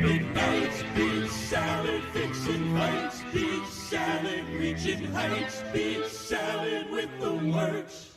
flipping nights, beach salad, fixing fights, beach salad, reaching heights, beach salad with the works.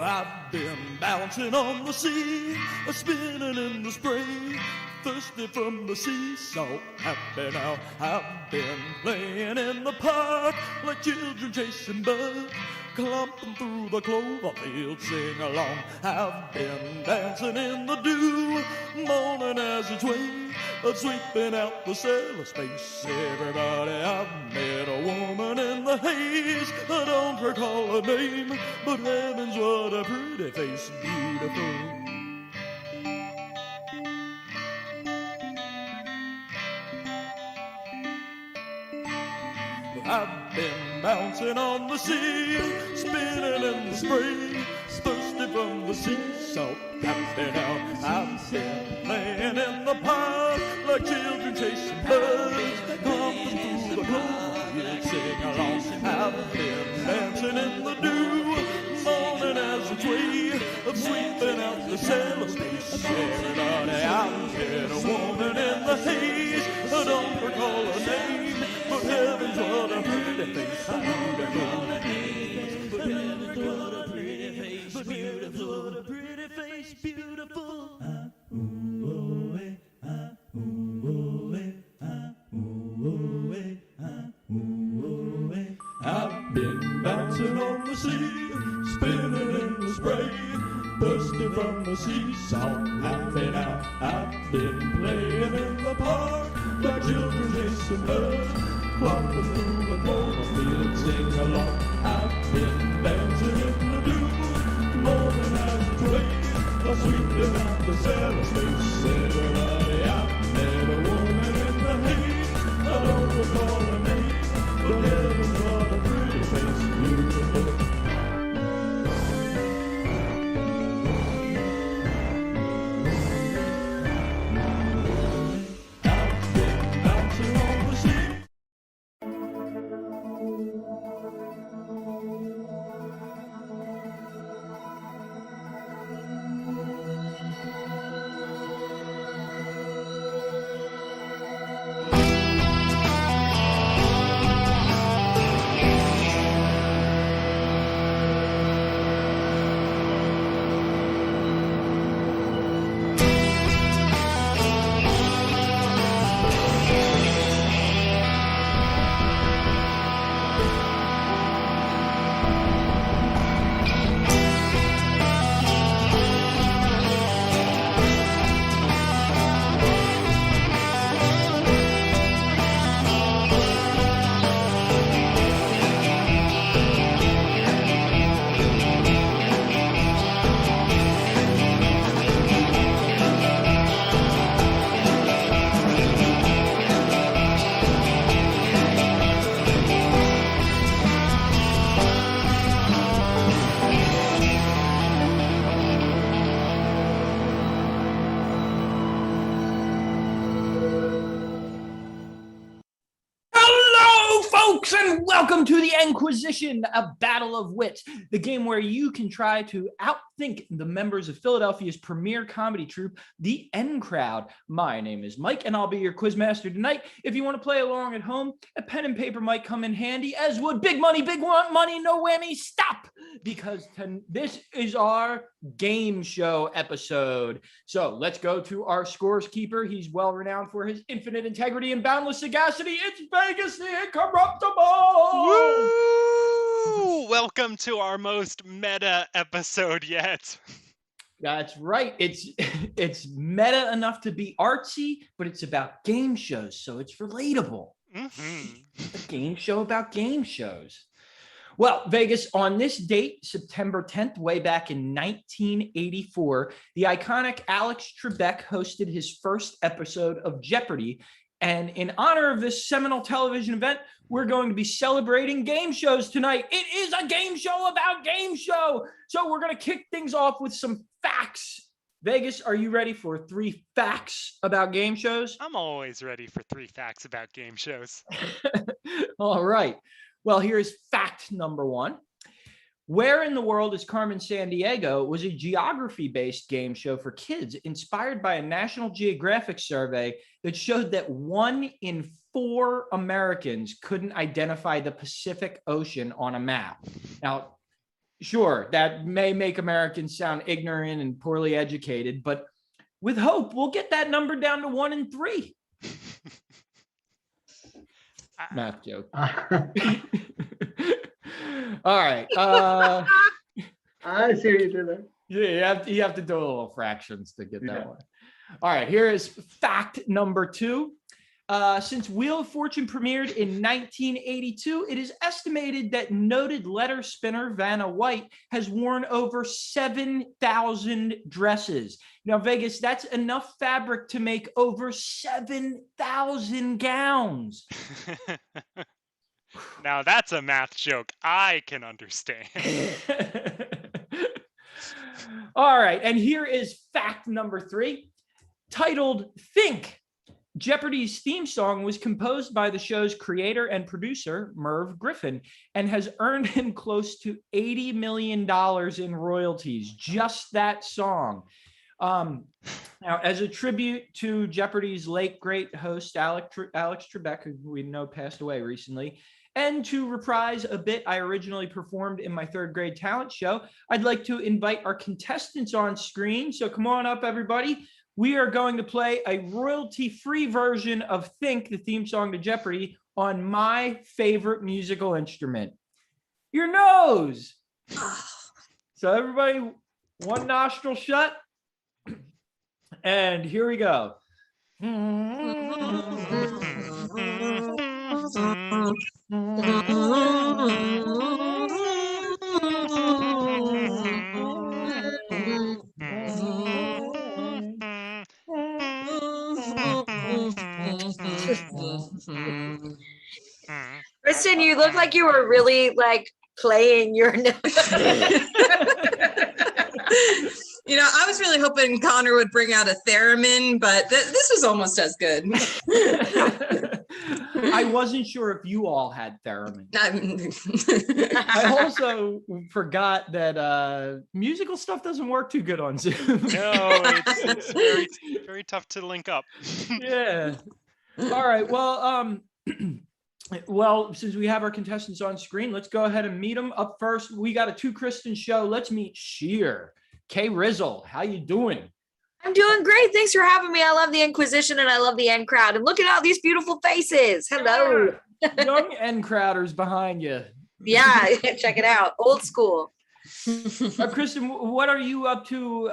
I've been bouncing on the sea, spinning in the spray, thirsty from the sea, so happy now. I've been playing in the park like children chasing bugs, clumping through the clover field, sing along. I've been dancing in the dew, morning as it's way, sweeping out the cellar space. Everybody, I've met a woman in the haze, I don't recall her name, but heavens, what a pretty face, beautiful. I've been bouncing on the sea, spinning in the spring, thirsty from the sea, so happy now. I've been playing in the park like children chasing birds, clumping through the clover, sing along. I've been dancing in the dew, morning as it's way, sweeping out the cellar space. Everybody, I've met a woman in the haze, I don't recall her name, but heavens, what a pretty face. the seesaw. Happy now, I've been playing in the park like children chasing birds, walking through the cornfield, sing along. I've been dancing in the dew, morning as a twig, sweeping out the cellar space. Everybody, I met a woman in the haze. I don't recall her name, but heaven's got a pretty face, beautiful. And welcome to the Inquisition, a battle of wits, the game where you can try to outthink the members of Philadelphia's premier comedy troupe, the N Crowd. My name is Mike, and I'll be your quizmaster tonight. If you want to play along at home, a pen and paper might come in handy, as would big money, no whammy. Stop, because this is our game show episode. So let's go to our scores keeper. He's well renowned for his infinite integrity and boundless sagacity. It's Vegas the Incorruptible. Woo! Welcome to our most meta episode yet. That's right. It's meta enough to be artsy, but it's about game shows, so it's relatable. A game show about game shows. Well, Vegas, on this date, September 10th, way back in 1984, the iconic Alex Trebek hosted his first episode of Jeopardy! And in honor of this seminal television event, we're going to be celebrating game shows tonight. It is a game show about game show. So we're going to kick things off with some facts. Vegas, are you ready for 3 facts about game shows? I'm always ready for 3 facts about game shows. All right. Well, here's fact number 1. Where in the World is Carmen Sandiego was a geography-based game show for kids inspired by a National Geographic survey that showed that 1 in 4 Americans couldn't identify the Pacific Ocean on a map. Now, sure, that may make Americans sound ignorant and poorly educated, but with hope, we'll get that number down to 1 in 3. Math joke. All right. I see what you did there. Yeah, you have to do a little fractions to get that one. All right, here is fact number 2. Since Wheel of Fortune premiered in 1982, it is estimated that noted letter spinner Vanna White has worn over 7,000 dresses. Now, Vegas, that's enough fabric to make over 7,000 gowns. Now that's a math joke I can understand. All right, and here is fact number 3, titled Think. Jeopardy's theme song was composed by the show's creator and producer, Merv Griffin, and has earned him close to $80 million in royalties, just that song. Now, as a tribute to Jeopardy's late great host, Alex Trebek, who we know passed away recently, and to reprise a bit I originally performed in my 3rd grade talent show, I'd like to invite our contestants on screen. So come on up, everybody. We are going to play a royalty-free version of Think, the theme song to Jeopardy, on my favorite musical instrument, your nose. So everybody, one nostril shut, And here we go. Kristen, you look like you were really like playing your You know, I was really hoping Connor would bring out a theremin, but this was almost as good. I wasn't sure if you all had theremin. I I also forgot that musical stuff doesn't work too good on Zoom. No, it's very, very tough to link up. Yeah. All right. Well, well, since we have our contestants on screen, let's go ahead and meet them. Up first, we got a Two Kristen show. Let's meet Sheer. Kay Rizzle, how you doing? I'm doing great. Thanks for having me. I love the Inquisition and I love the N crowd. And look at all these beautiful faces. Hello. Young N crowders behind you. Yeah, check it out. Old school. Kristen, what are you up to?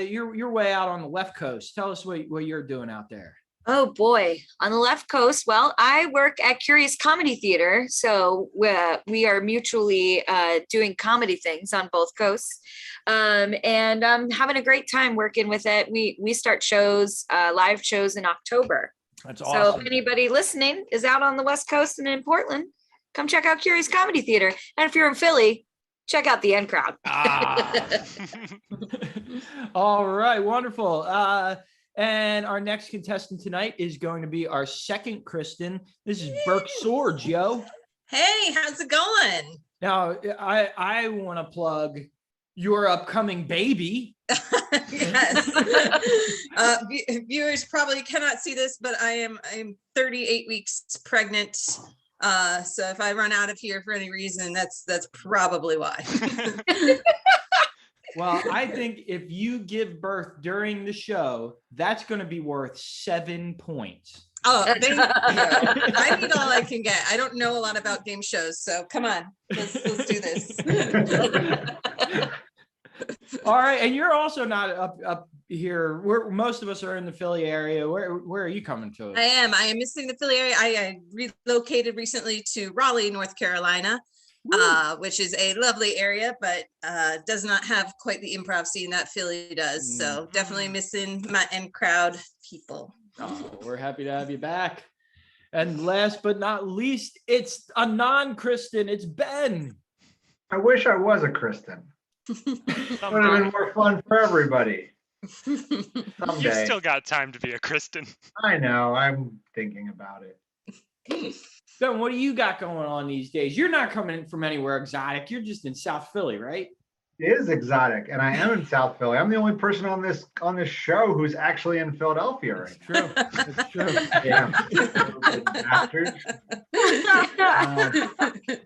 You're way out on the left coast. Tell us what you're doing out there. Oh boy, on the left coast. Well, I work at Curious Comedy Theater, so we are mutually doing comedy things on both coasts, and I'm having a great time working with it. We start shows, live shows in October. That's awesome. So if anybody listening is out on the West Coast and in Portland, come check out Curious Comedy Theater. And if you're in Philly, check out the N Crowd. All right, wonderful. And our next contestant tonight is going to be our second Kristen. This is Burke Swords, yo. Hey, how's it going? Now, I want to plug your upcoming baby. Yes. Viewers probably cannot see this, but I'm 38 weeks pregnant. So if I run out of here for any reason, that's probably why. Well, I think if you give birth during the show, that's going to be worth 7 points. Oh, thank you. I need all I can get. I don't know a lot about game shows, so come on, let's do this. All right, and you're also not up here. Most of us are in the Philly area. Where are you coming to? I am missing the Philly area. I relocated recently to Raleigh, North Carolina. Which is a lovely area, but does not have quite the improv scene that Philly does. So definitely missing my N crowd people. Oh, we're happy to have you back. And last but not least, it's a non-Kristen. It's Ben. I wish I was a Kristen. Would have been more fun for everybody. You've Someday. still got time to be a Kristen. I know. I'm thinking about it. Ben, what do you got going on these days? You're not coming from anywhere exotic. You're just in South Philly, right? It is exotic, and I am in South Philly. I'm the only person on this show who's actually in Philadelphia right now. True. That's true. Yeah. Bastards.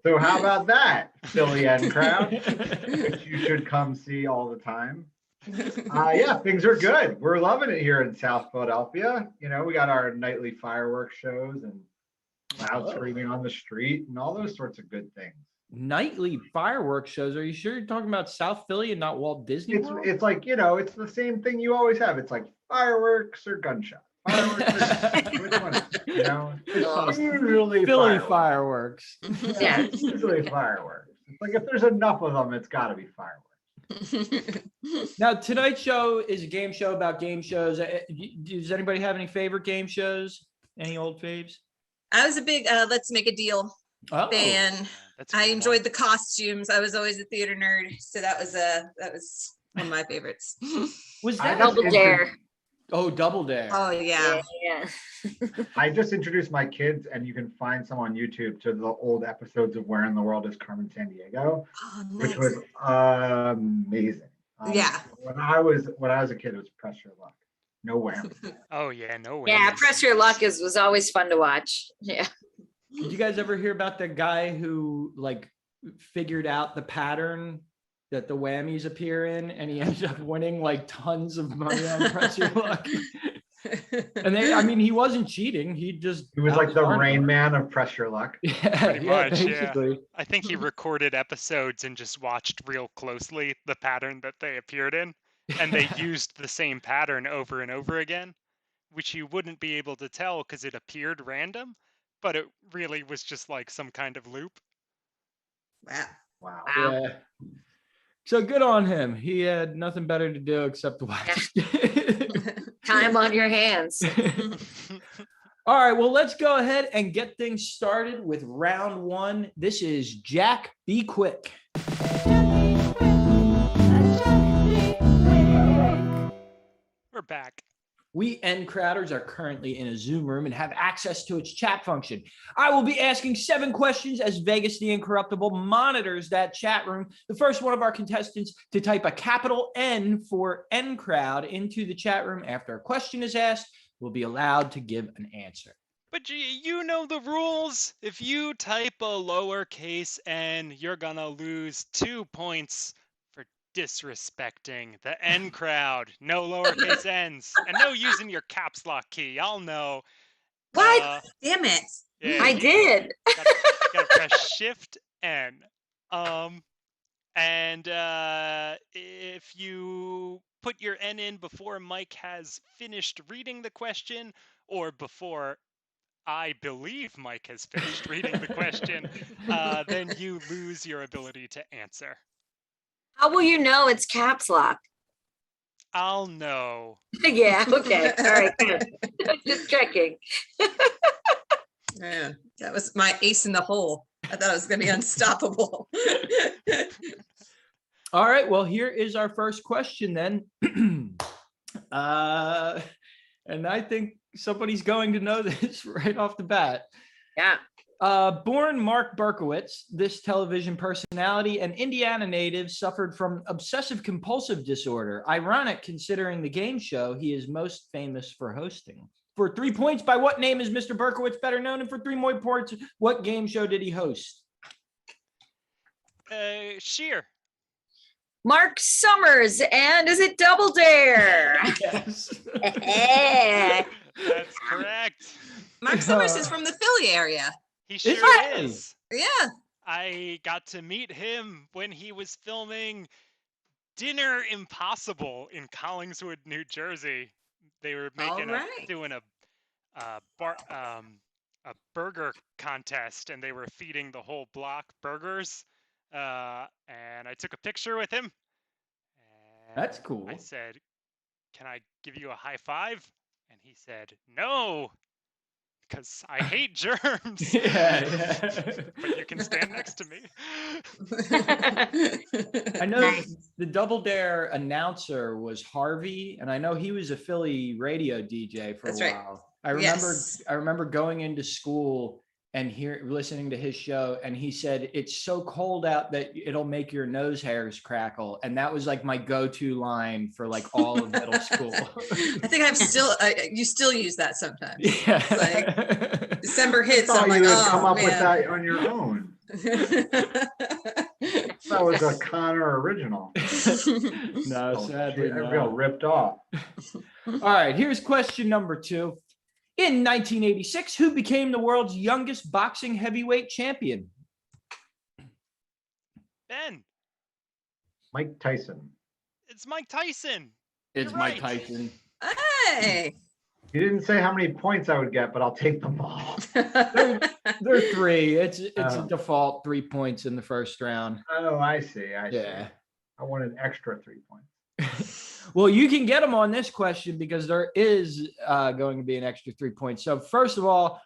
So how about that, Philly N crowd, which you should come see all the time. Yeah, things are good. We're loving it here in South Philadelphia. You know, we got our nightly fireworks shows and loud screaming on the street and all those sorts of good things. Nightly fireworks shows. Are you sure you're talking about South Philly and not Walt Disney World? It's like, you know, it's the same thing you always have. It's like fireworks or gunshot. Fireworks or, which one? You know, it's usually Philly fireworks. Yeah. It's usually fireworks. It's like if there's enough of them, it's got to be fireworks. Now, tonight's show is a game show about game shows. Does anybody have any favorite game shows? Any old faves? I was a big Let's Make a Deal fan. I enjoyed the costumes. I was always a theater nerd, so that was one of my favorites. Was that Double Dare? Oh, Double Dare. Oh yeah. I just introduced my kids, and you can find some on YouTube to the old episodes of Where in the World is Carmen Sandiego, which was amazing. Yeah. When I was a kid, it was Press Your Luck. No whammy. Oh yeah, no way. Yeah, Press Your Luck was always fun to watch. Yeah. Did you guys ever hear about the guy who like figured out the pattern that the whammies appear in, and he ended up winning like tons of money on Press Your Luck? And he wasn't cheating. He was like the Rain Man of Press Your Luck. Pretty much, basically. yeah. I think he recorded episodes and just watched real closely the pattern that they appeared in. and they used the same pattern over and over again, which you wouldn't be able to tell because it appeared random, but it really was just like some kind of loop. Wow. Wow. Wow. Yeah. So good on him. He had nothing better to do except to watch. Time on your hands. All right, well, let's go ahead and get things started with round one. This is Jack Be Quick. We're back. We end crowders are currently in a Zoom room and have access to its chat function. I will be asking 7 questions as Vegas the Incorruptible monitors that chat room. The first one of our contestants to type a capital N for N crowd into the chat room after a question is asked will be allowed to give an answer. But you know the rules. If you type a lowercase n, you're gonna lose 2 points for disrespecting the N crowd. No lowercase n's, and no using your caps lock key. I'll know. What? Damn it. Yeah, I did. gotta press Shift N. And if you put your N in before Mike has finished reading the question, or before I believe Mike has finished reading the question, then you lose your ability to answer. How will you know it's caps lock? I'll know. Yeah, okay. All right, good. Just checking. Yeah, that was my ace in the hole. I thought it was going to be unstoppable. All right, well, here is our first question then. And I think somebody's going to know this right off the bat. Yeah. Born Mark Berkowitz, this television personality and Indiana native suffered from obsessive-compulsive disorder. Ironic considering the game show he is most famous for hosting. For 3 points, by what name is Mr. Berkowitz better known? And for 3 more points, what game show did he host? Sheer. Mark Summers, and is it Double Dare? Yes. That's correct. Mark Summers is from the Philly area. He sure really? is. Yeah. I got to meet him when he was filming Dinner Impossible in Collingswood, New Jersey. They were doing a burger contest, and they were feeding the whole block burgers. And I took a picture with him. That's cool. I said, "Can I give you a high five?" And he said, "No, because I hate germs." Yeah. But you can stand next to me. I know the Double Dare announcer was Harvey, and I know he was a Philly radio DJ for That's a right. while. Yes. I remember going into school and listening to his show, and he said it's so cold out that it'll make your nose hairs crackle, and that was like my go-to line for like all of middle school. I think you still use that sometimes. Yeah. It's like December hits. I thought I'm like, you would oh, come up man. with that on your own. That was a Connor original. No, sadly, I no. feel ripped off. All right, here's question number 2. In 1986, who became the world's youngest boxing heavyweight champion? Ben, Mike Tyson. it's Mike Tyson. It's You're Mike right. Tyson. Hey. You didn't say how many points I would get, but I'll take them all. They're 3. It's a Oh. default 3 points in the first round. Oh, I see. Yeah. I want an extra 3 points. Well, you can get them on this question because there is going to be an extra 3 points. So first of all,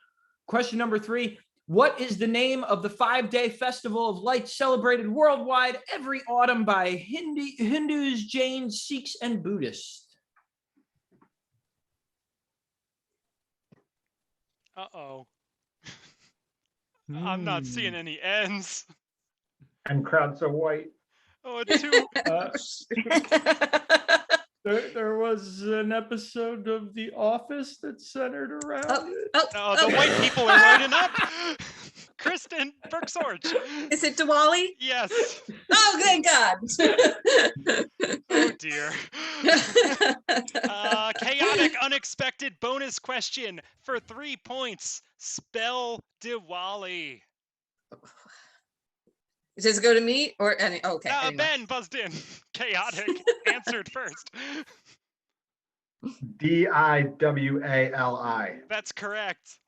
question number 3, what is the name of the 5-day festival of lights celebrated worldwide every autumn by Hindus, Jains, Sikhs, and Buddhists? Uh-oh. I'm not seeing any ends. And crowd so white. Oh, 2. There was an episode of The Office that centered around it. Oh, the white people are lighting up. Kristen Bergsorge. Is it Diwali? Yes. Oh, thank God. Oh, dear. Chaotic, unexpected bonus question for 3 points. Spell Diwali. Does it go to me or any? Okay. No, anyway. Ben buzzed in. Chaotic answered first. Diwali. That's correct.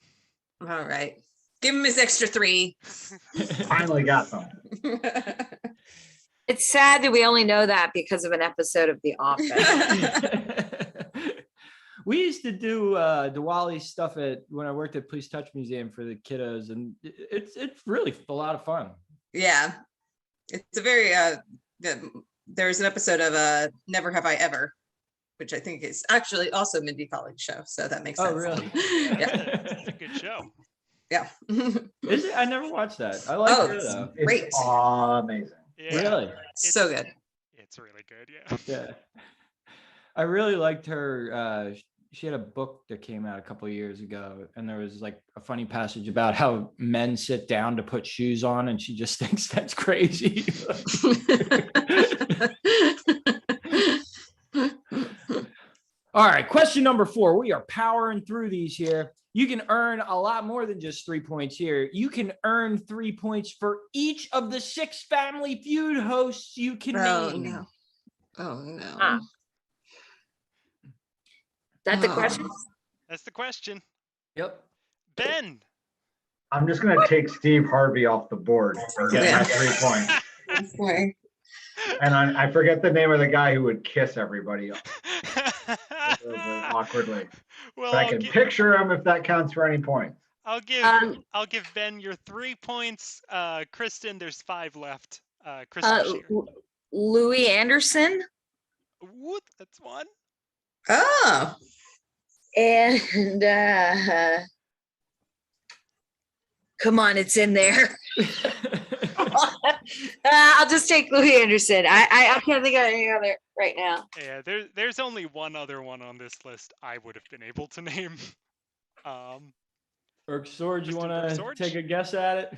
All right. Give him his extra 3. Finally got them. It's sad that we only know that because of an episode of The Office. We used to do Diwali stuff when I worked at Please Touch Museum for the kiddos, and it's really a lot of fun. Yeah. It's a very there's an episode of Never Have I Ever, which I think is actually also Mindy Kalik's show. So that makes sense. Oh, really? Yeah. It's a good show. Yeah. Is it? I never watched that. I like it though. It's Great. amazing. Yeah, Really? So good. It's really good. Yeah. Yeah. I really liked her. She had a book that came out a couple of years ago, and there was like a funny passage about how men sit down to put shoes on, and she just thinks that's crazy. All right, question number 4. We are powering through these here. You can earn a lot more than just 3 points here. You can earn 3 points for each of the 6 Family Feud hosts you can name. No. Oh no. Ah. That the Oh. question? That's the question. Yep. Ben. I'm just going to take Steve Harvey off the board and get my 3 points. Boy. And I forget the name of the guy who would kiss everybody awkwardly. Well, But I can picture him if that counts for any points. I'll give Ben your 3 points. Kristen, there's 5 left. Kristen Shear. Louis Anderson. Whoop, that's 1. Oh. And come on, it's in there. I'll just take Louis Anderson. I can't think of any other right now. Yeah, there's only one other one on this list I would have been able to name. Berg Sorge, you Mr. want to Sorge? take a guess at it?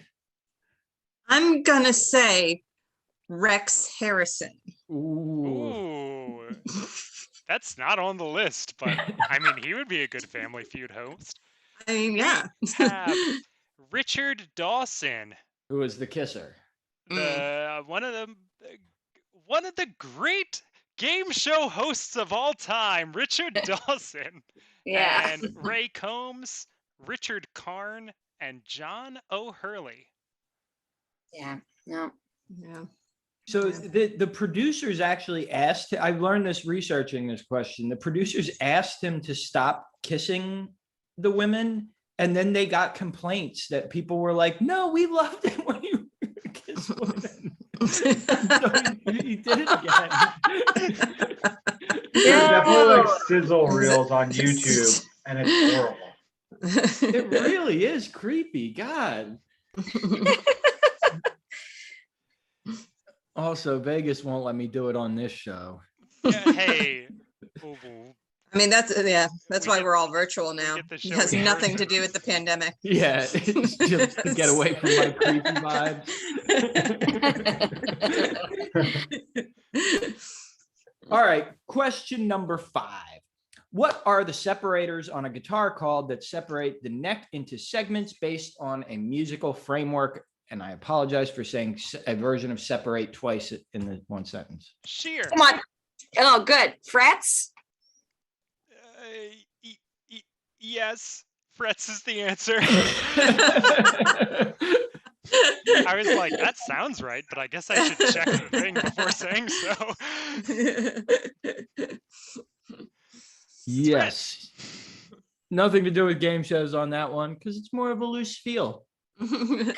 I'm gonna say Rex Harrison. Ooh. Ooh, that's not on the list, but I mean, he would be a good Family Feud host. I mean, yeah. Have Richard Dawson, Who was the kisser? one of the great game show hosts of all time, Richard Dawson. Yeah. And Ray Combs, Richard Karn, and John O'Hurley. Yeah. No. Yeah. So the producers actually asked, I learned this researching this question. The producers asked him to stop kissing the women, and then they got complaints that people were like, no, we loved it when you kissed women. So he did it again. There's definitely like sizzle reels on YouTube, and it's horrible. It really is creepy. God. Also, Vegas won't let me do it on this show. Yeah, hey. Ooh, I mean, that's We why get- we're all virtual now. get the It show has in nothing person. to do with the pandemic. Yeah, it's just to get away from my creepy vibes. All right, question number 5. What are the separators on a guitar called that separate the neck into segments based on a musical framework? And I apologize for saying a version of separate twice in the one sentence. Sheer. Come on. Oh, good. Frets. Yes, frets is the answer. I was like, that sounds right, but I guess I should check the thing before saying so. Yes. Nothing to do with game shows on that one because it's more of a loose feel. Game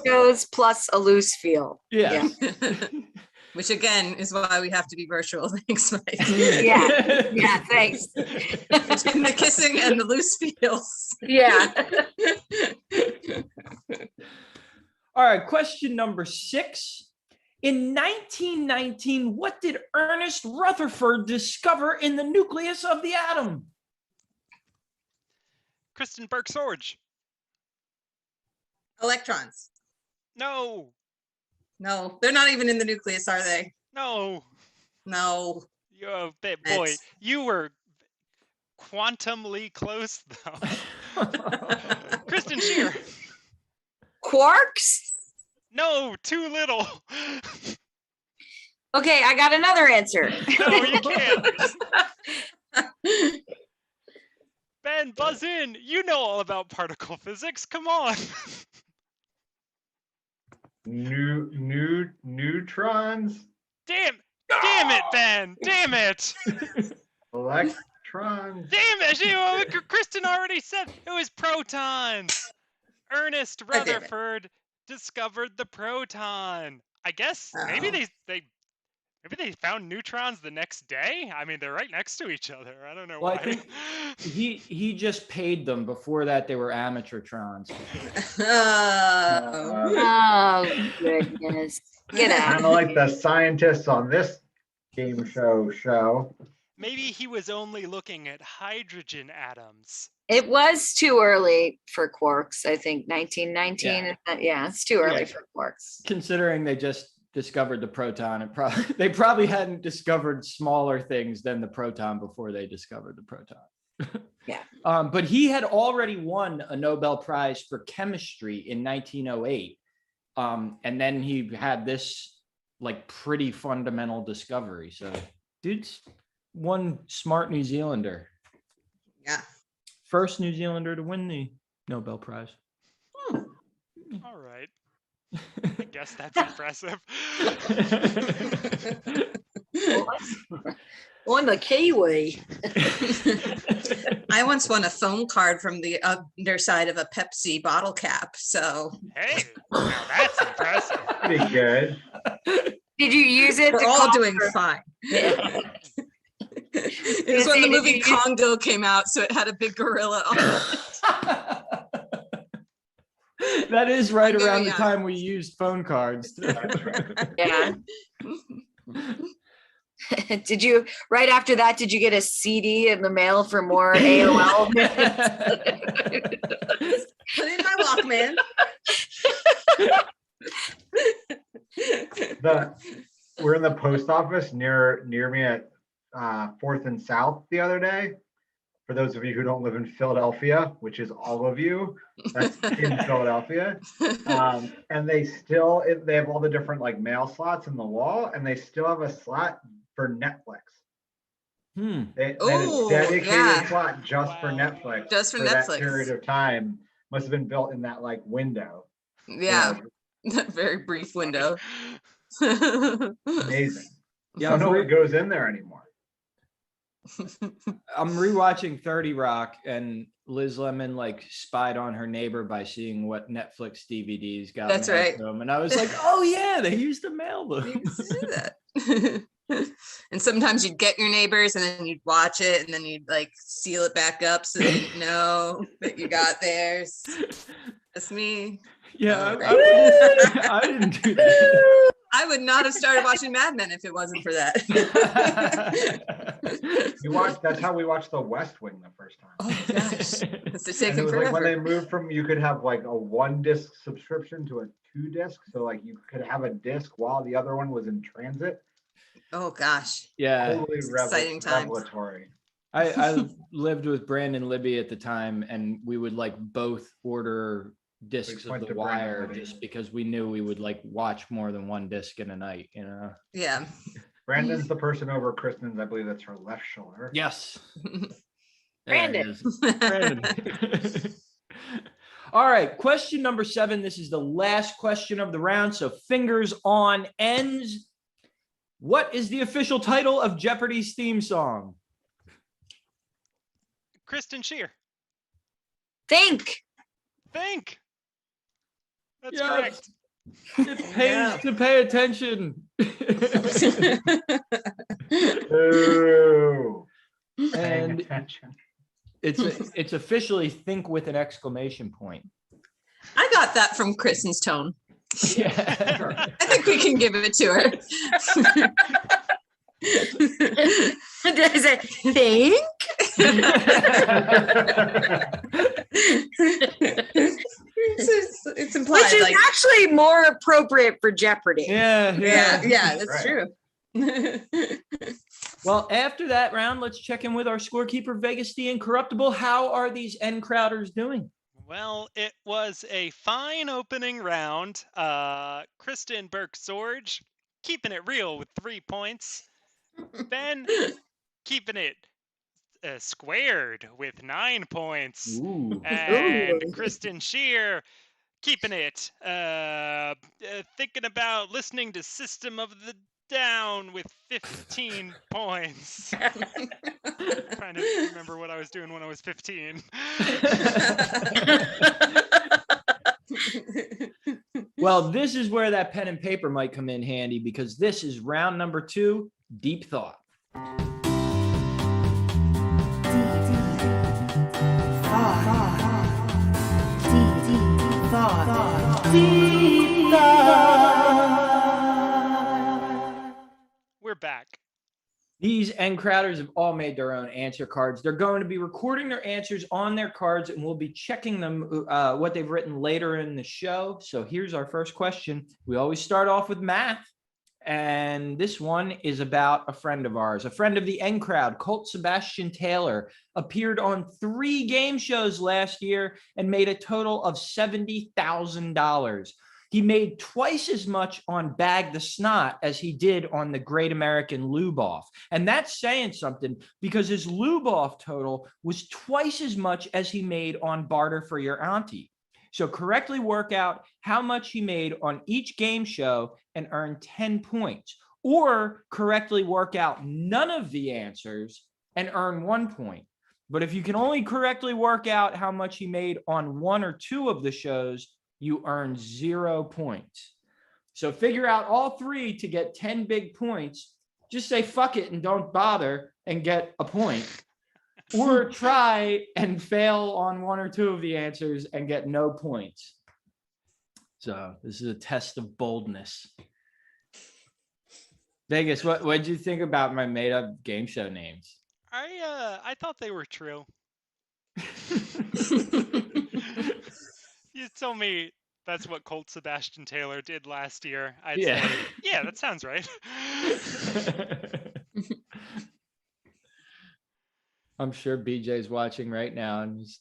shows plus a loose feel. Yeah. Which again is why we have to be virtual. Thanks, Mike. Yeah. Yeah. Thanks. Between the kissing and the loose feels. Yeah. All right, question number 6. In 1919, what did Ernest Rutherford discover in the nucleus of the atom? Kristen Burke-Sorge. Electrons. No, No, they're not even in the nucleus, are they? no. No. Boy, That's- you were quantumly close, though. Kristen Shear. Quarks? No, too little. Okay, I got another answer. No, you can't. Ben, buzz in. You know all about particle physics. Come on. Neutrons, Damn it, Ben. Damn it. electrons. Damn it. Kristen already said it was protons. Ernest damn it. Rutherford discovered the proton. I guess maybe Oh. maybe they found neutrons the next day. I mean, they're right next to each other. I don't know Well, I why. think he just paid them. Before that, they were amateurtrons. Oh. Oh, goodness. Get out. Kind of like the scientists on this game show. Maybe he was only looking at hydrogen atoms. It was too early for quarks, I think 1919. Yeah, it's too early for quarks. Considering they just discovered the proton, they probably hadn't discovered smaller things than the proton before they discovered the proton. Yeah. But he had already won a Nobel Prize for chemistry in 1908. And then he had this like pretty fundamental discovery. So dude's one smart New Zealander. Yeah. First New Zealander to win the Nobel Prize. All right. I guess that's impressive. On the Kiwi. I once won a phone card from the underside of a Pepsi bottle cap. So Hey, now that's impressive. Pretty good. Did you use it? we're to all call doing for- fine. Yeah. It was when the Did movie you use- Congo came out, so it had a big gorilla on it. That is right I'm very around the young. time we used phone cards. That's right. Yeah. Did you, right after that, did you get a CD in the mail for more AOL? Put it in my Walkman. We're in the post office near me at 4th and South the other day. For those of you who don't live in Philadelphia, which is all of you, that's in Philadelphia. And they have all the different like mail slots in the wall, and they still have a slot for Netflix. They had Ooh, a dedicated yeah. slot just for Wow. Netflix. Just for that Netflix. period of time. Must have been built in that like window. Yeah, that very brief window. Amazing. Yeah, I don't know what goes in there anymore. I'm rewatching 30 Rock, and Liz Lemon like spied on her neighbor by seeing what Netflix DVDs got. That's mailed right. to them. And I was like, oh yeah, they used to mail You them. used to do that. And sometimes you'd get your neighbors and then you'd watch it and then you'd like seal it back up so they didn't know that you got theirs. That's me. Yeah, Right. I didn't do that. I would not have started watching Mad Men if it wasn't for that. That's how we watched The West Wing the first time. Oh gosh, it's And taking it was like when they forever. moved from, you could have like a 1-disc subscription to a 2-disc. So like you could have a disc while the other one was in transit. Oh gosh. Yeah, Totally It's exciting times. revelatory. I lived with Brandon Libby at the time, and we would like both order discs of went The to Brandon Wire Libby. just because we knew we would like watch more than one disc in a night, you know? Yeah. Brandon's the person over Kristen's, I believe that's her left shoulder. Yes. Brandon. Brandon. All right, question number 7. This is the last question of the round, so fingers on ends. What is the official title of Jeopardy's theme song? Kristen Shear. Think. Think. That's Yes. correct. It pays to pay attention. Ooh, paying And attention. it's officially think with an exclamation point. I got that from Kristen's tone. Yeah. I think we can give it to her. Does it think? It's implied. Which is like, actually more appropriate for Jeopardy. Yeah, yeah, that's Right. true. Well, after that round, let's check in with our scorekeeper, Vegas the Incorruptible. How are these N Crowders doing? Well, it was a fine opening round. Kristen Burke-Sorge keeping it real with 3 points. Ben keeping it squared with 9 points. Ooh. And Ooh. Kristen Shear keeping it thinking about listening to System of the Down with 15 points. Trying to remember what I was doing when I was 15. Well, this is where that pen and paper might come in handy because this is round number 2, deep thought. We're back. These end crowders have all made their own answer cards. They're going to be recording their answers on their cards, and we'll be checking them, what they've written later in the show. So here's our first question. We always start off with math, and this one is about a friend of ours, a friend of the end crowd. Colt Sebastian Taylor appeared on 3 game shows last year and made a total of $70,000. He made twice as much on Bag the Snot as he did on the Great American Lube Off. And that's saying something because his Lube Off total was twice as much as he made on Barter for Your Auntie. So correctly work out how much he made on each game show and earn 10 points. Or correctly work out none of the answers and earn 1 point. But if you can only correctly work out how much he made on 1 or 2 of the shows, you earn 0 points. So figure out all 3 to get 10 big points. Just say fuck it and don't bother and get a point. Or try and fail on 1 or 2 of the answers and get no points. So this is a test of boldness. Vegas, what did you think about my made up game show names? I thought they were true. You told me that's what Colt Sebastian Taylor did last year. I'd say, yeah, that sounds right. I'm sure BJ's watching right now and he's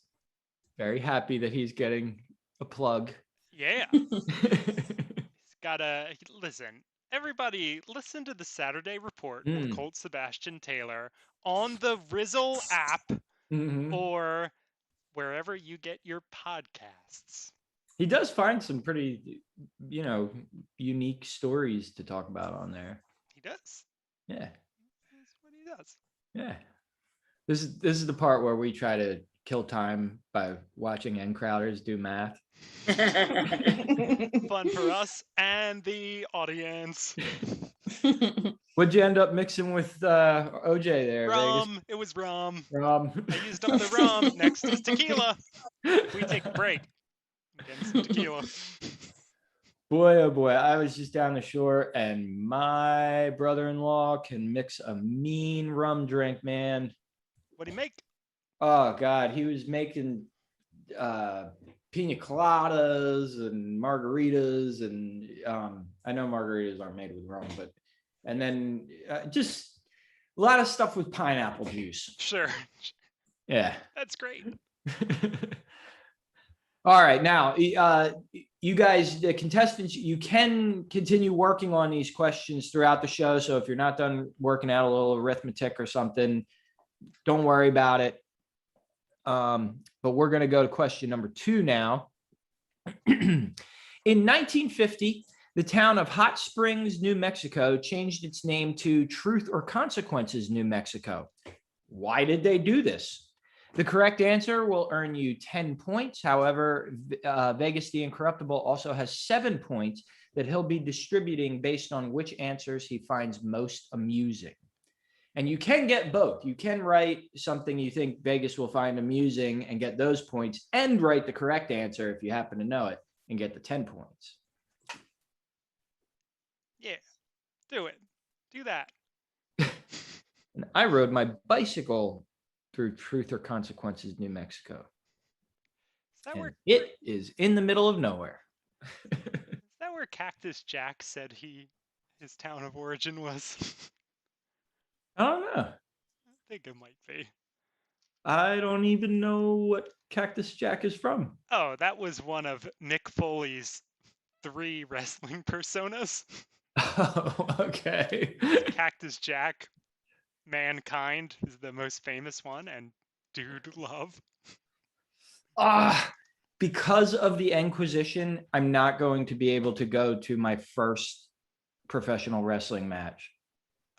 very happy that he's getting a plug. Yeah. He's gotta listen. Everybody, listen to the Saturday Report with Colt Sebastian Taylor on the Rizzle app or wherever you get your podcasts. He does find some pretty, unique stories to talk about on there. He does. Yeah. That's what he does. Yeah. This is the part where we try to kill time by watching end crowders do math. Fun for us and the audience. What'd you end up mixing with OJ there? Rum. Vegas? It was rum. Rum. I used up the rum. Next is tequila. We take a break. Getting some tequila. Boy, oh boy. I was just down the shore and my brother-in-law can mix a mean rum drink, man. What do you make? Oh God, he was making pina coladas and margaritas, and I know margaritas aren't made with rum, but and then just a lot of stuff with pineapple juice. Sure. Yeah. That's great. All right, now you guys, the contestants, you can continue working on these questions throughout the show. So if you're not done working out a little arithmetic or something, don't worry about it. But we're going to go to question number 2 now. In 1950, the town of Hot Springs, New Mexico, changed its name to Truth or Consequences, New Mexico. Why did they do this? The correct answer will earn you 10 points. However, Vegas the Incorruptible also has 7 points that he'll be distributing based on which answers he finds most amusing. And you can get both. You can write something you think Vegas will find amusing and get those points, and write the correct answer if you happen to know it and get the 10 points. Yeah, do it. Do that. And I rode my bicycle through Truth or Consequences, New Mexico. Is that And where it is in the middle of nowhere. is that where Cactus Jack said his town of origin was? I don't know. I think it might be. I don't even know what Cactus Jack is from. Oh, that was one of Mick Foley's 3 wrestling personas. Oh, okay. Cactus Jack, Mankind is the most famous one, and Dude Love. Because of the Inquisition, I'm not going to be able to go to my first professional wrestling match.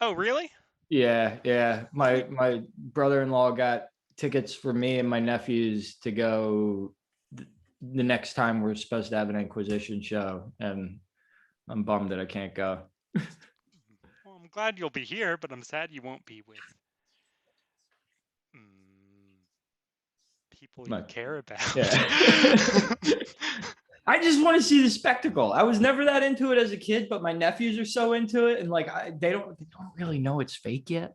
Oh, really? Yeah. My brother-in-law got tickets for me and my nephews to go the next time we're supposed to have an Inquisition show, and I'm bummed that I can't go. Well, I'm glad you'll be here, but I'm sad you won't be with people you care about. Yeah. I just want to see the spectacle. I was never that into it as a kid, but my nephews are so into it, and like they don't really know it's fake yet.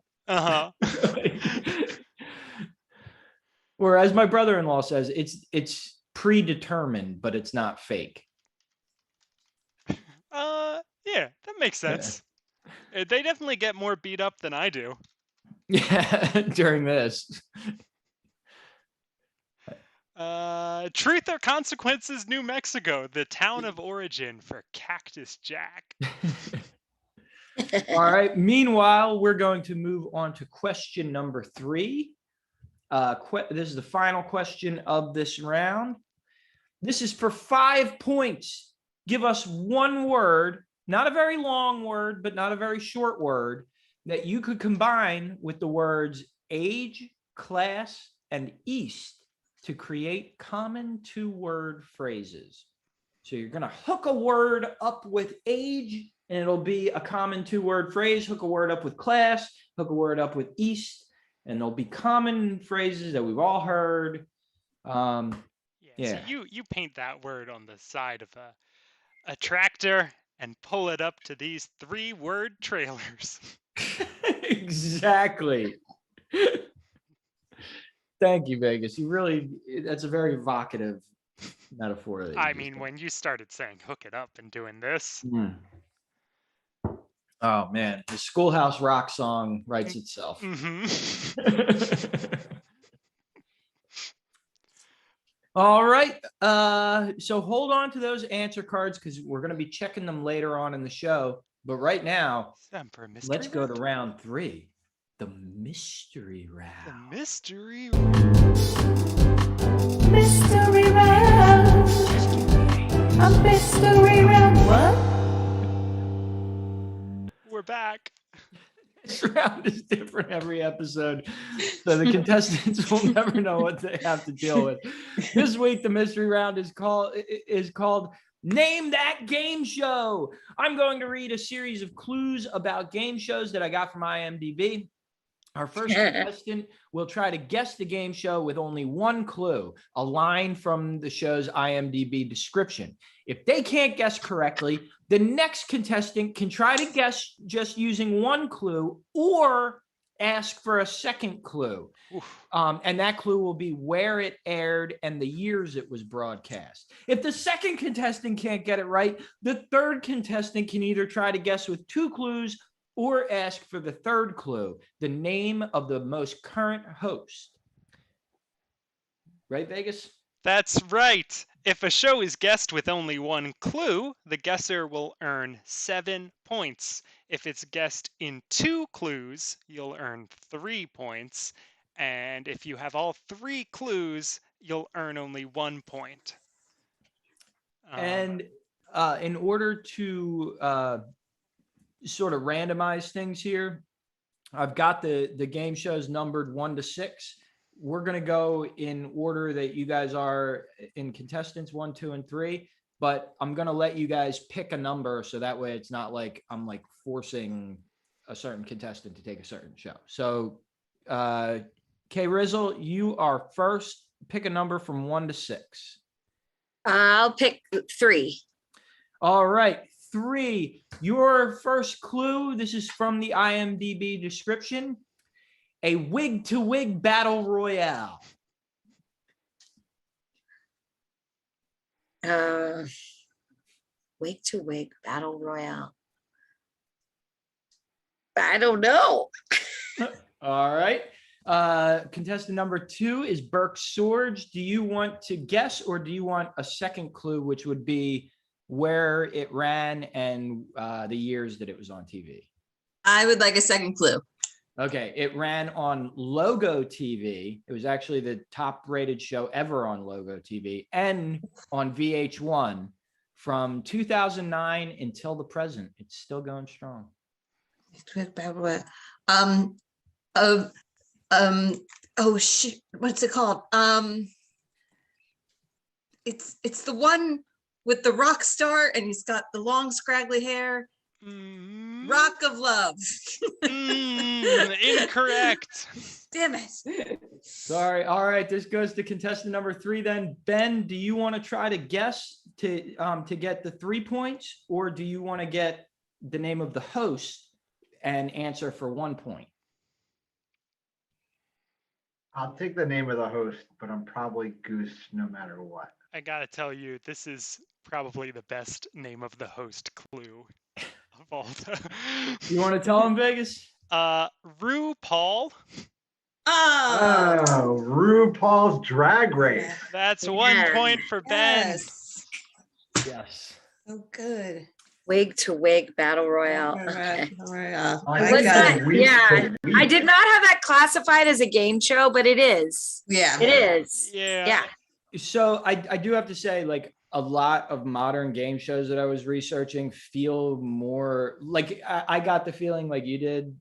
Whereas my brother-in-law says it's predetermined, but it's not fake. Yeah, that makes sense. Yeah. They definitely get more beat up than I do. Yeah, during this. Truth or Consequences, New Mexico, the town of origin for Cactus Jack. All right. Meanwhile, we're going to move on to question number 3. This is the final question of this round. This is for 5 points. Give us one word, not a very long word, but not a very short word, that you could combine with the words age, class, and east to create common 2-word phrases. So you're going to hook a word up with age, and it'll be a common 2-word phrase. Hook a word up with class, hook a word up with east, and they'll be common phrases that we've all heard. So you paint that word on the side of a tractor and pull it up to these 3-word trailers. Exactly. Thank you, Vegas. That's a very evocative metaphor. I mean, when you started saying hook it up and doing this. Oh man, the Schoolhouse Rock song writes itself. All right. So hold on to those answer cards because we're going to be checking them later on in the show. But right now, let's go to round 3. The mystery round. The mystery Mystery round. A mystery round. What? We're back. This round is different every episode, so the contestants will never know what they have to deal with. This week, the mystery round is called Name That Game Show. I'm going to read a series of clues about game shows that I got from IMDb. Our first contestant will try to guess the game show with only one clue, a line from the show's IMDb description. If they can't guess correctly, the next contestant can try to guess just using one clue or ask for a second clue. And that clue will be where it aired and the years it was broadcast. If the second contestant can't get it right, the third contestant can either try to guess with 2 clues or ask for the third clue, the name of the most current host. Right, Vegas? That's right. If a show is guessed with only one clue, the guesser will earn 7 points. If it's guessed in 2 clues, you'll earn 3 points. And if you have all 3 clues, you'll earn only 1 point. And in order to sort of randomize things here, I've got the game shows numbered 1 to 6. We're going to go in order that you guys are in contestants 1, 2, and 3, but I'm going to let you guys pick a number. So that way it's not like I'm like forcing a certain contestant to take a certain show. So, Kay Rizzle, you are first. Pick a number from 1 to 6. I'll pick 3. All right. 3. Your first clue. This is from the IMDb description. A wig-to-wig battle royale. Wig-to-wig battle royale. I don't know. All right. Contestant number 2 is Burke Swords. Do you want to guess or do you want a second clue, which would be where it ran and the years that it was on TV? I would like a second clue. Okay, it ran on Logo TV. It was actually the top rated show ever on Logo TV and on VH1 from 2009 until the present. It's still going strong. Oh shit, what's it called? It's the one with the rock star and he's got the long scraggly hair. Rock of Love. Incorrect. Damn it. Sorry. All right, this goes to contestant number 3 then. Ben, do you want to try to guess to get the 3 points, or do you want to get the name of the host and answer for 1 point? I'll take the name of the host, but I'm probably Goose no matter what. I gotta tell you, this is probably the best name of the host clue of all time. You want to tell him, Vegas? RuPaul. Oh, RuPaul's Drag Race. That's 1 point for Ben. Yes. Yes. Oh, good. Wig to wig battle royale. All Okay. right. I Was got that- it week yeah, to week. I did not have that classified as a game show, but it is. Yeah. It is. Yeah. Yeah. So I do have to say, like, a lot of modern game shows that I was researching feel more like I got the feeling like you did,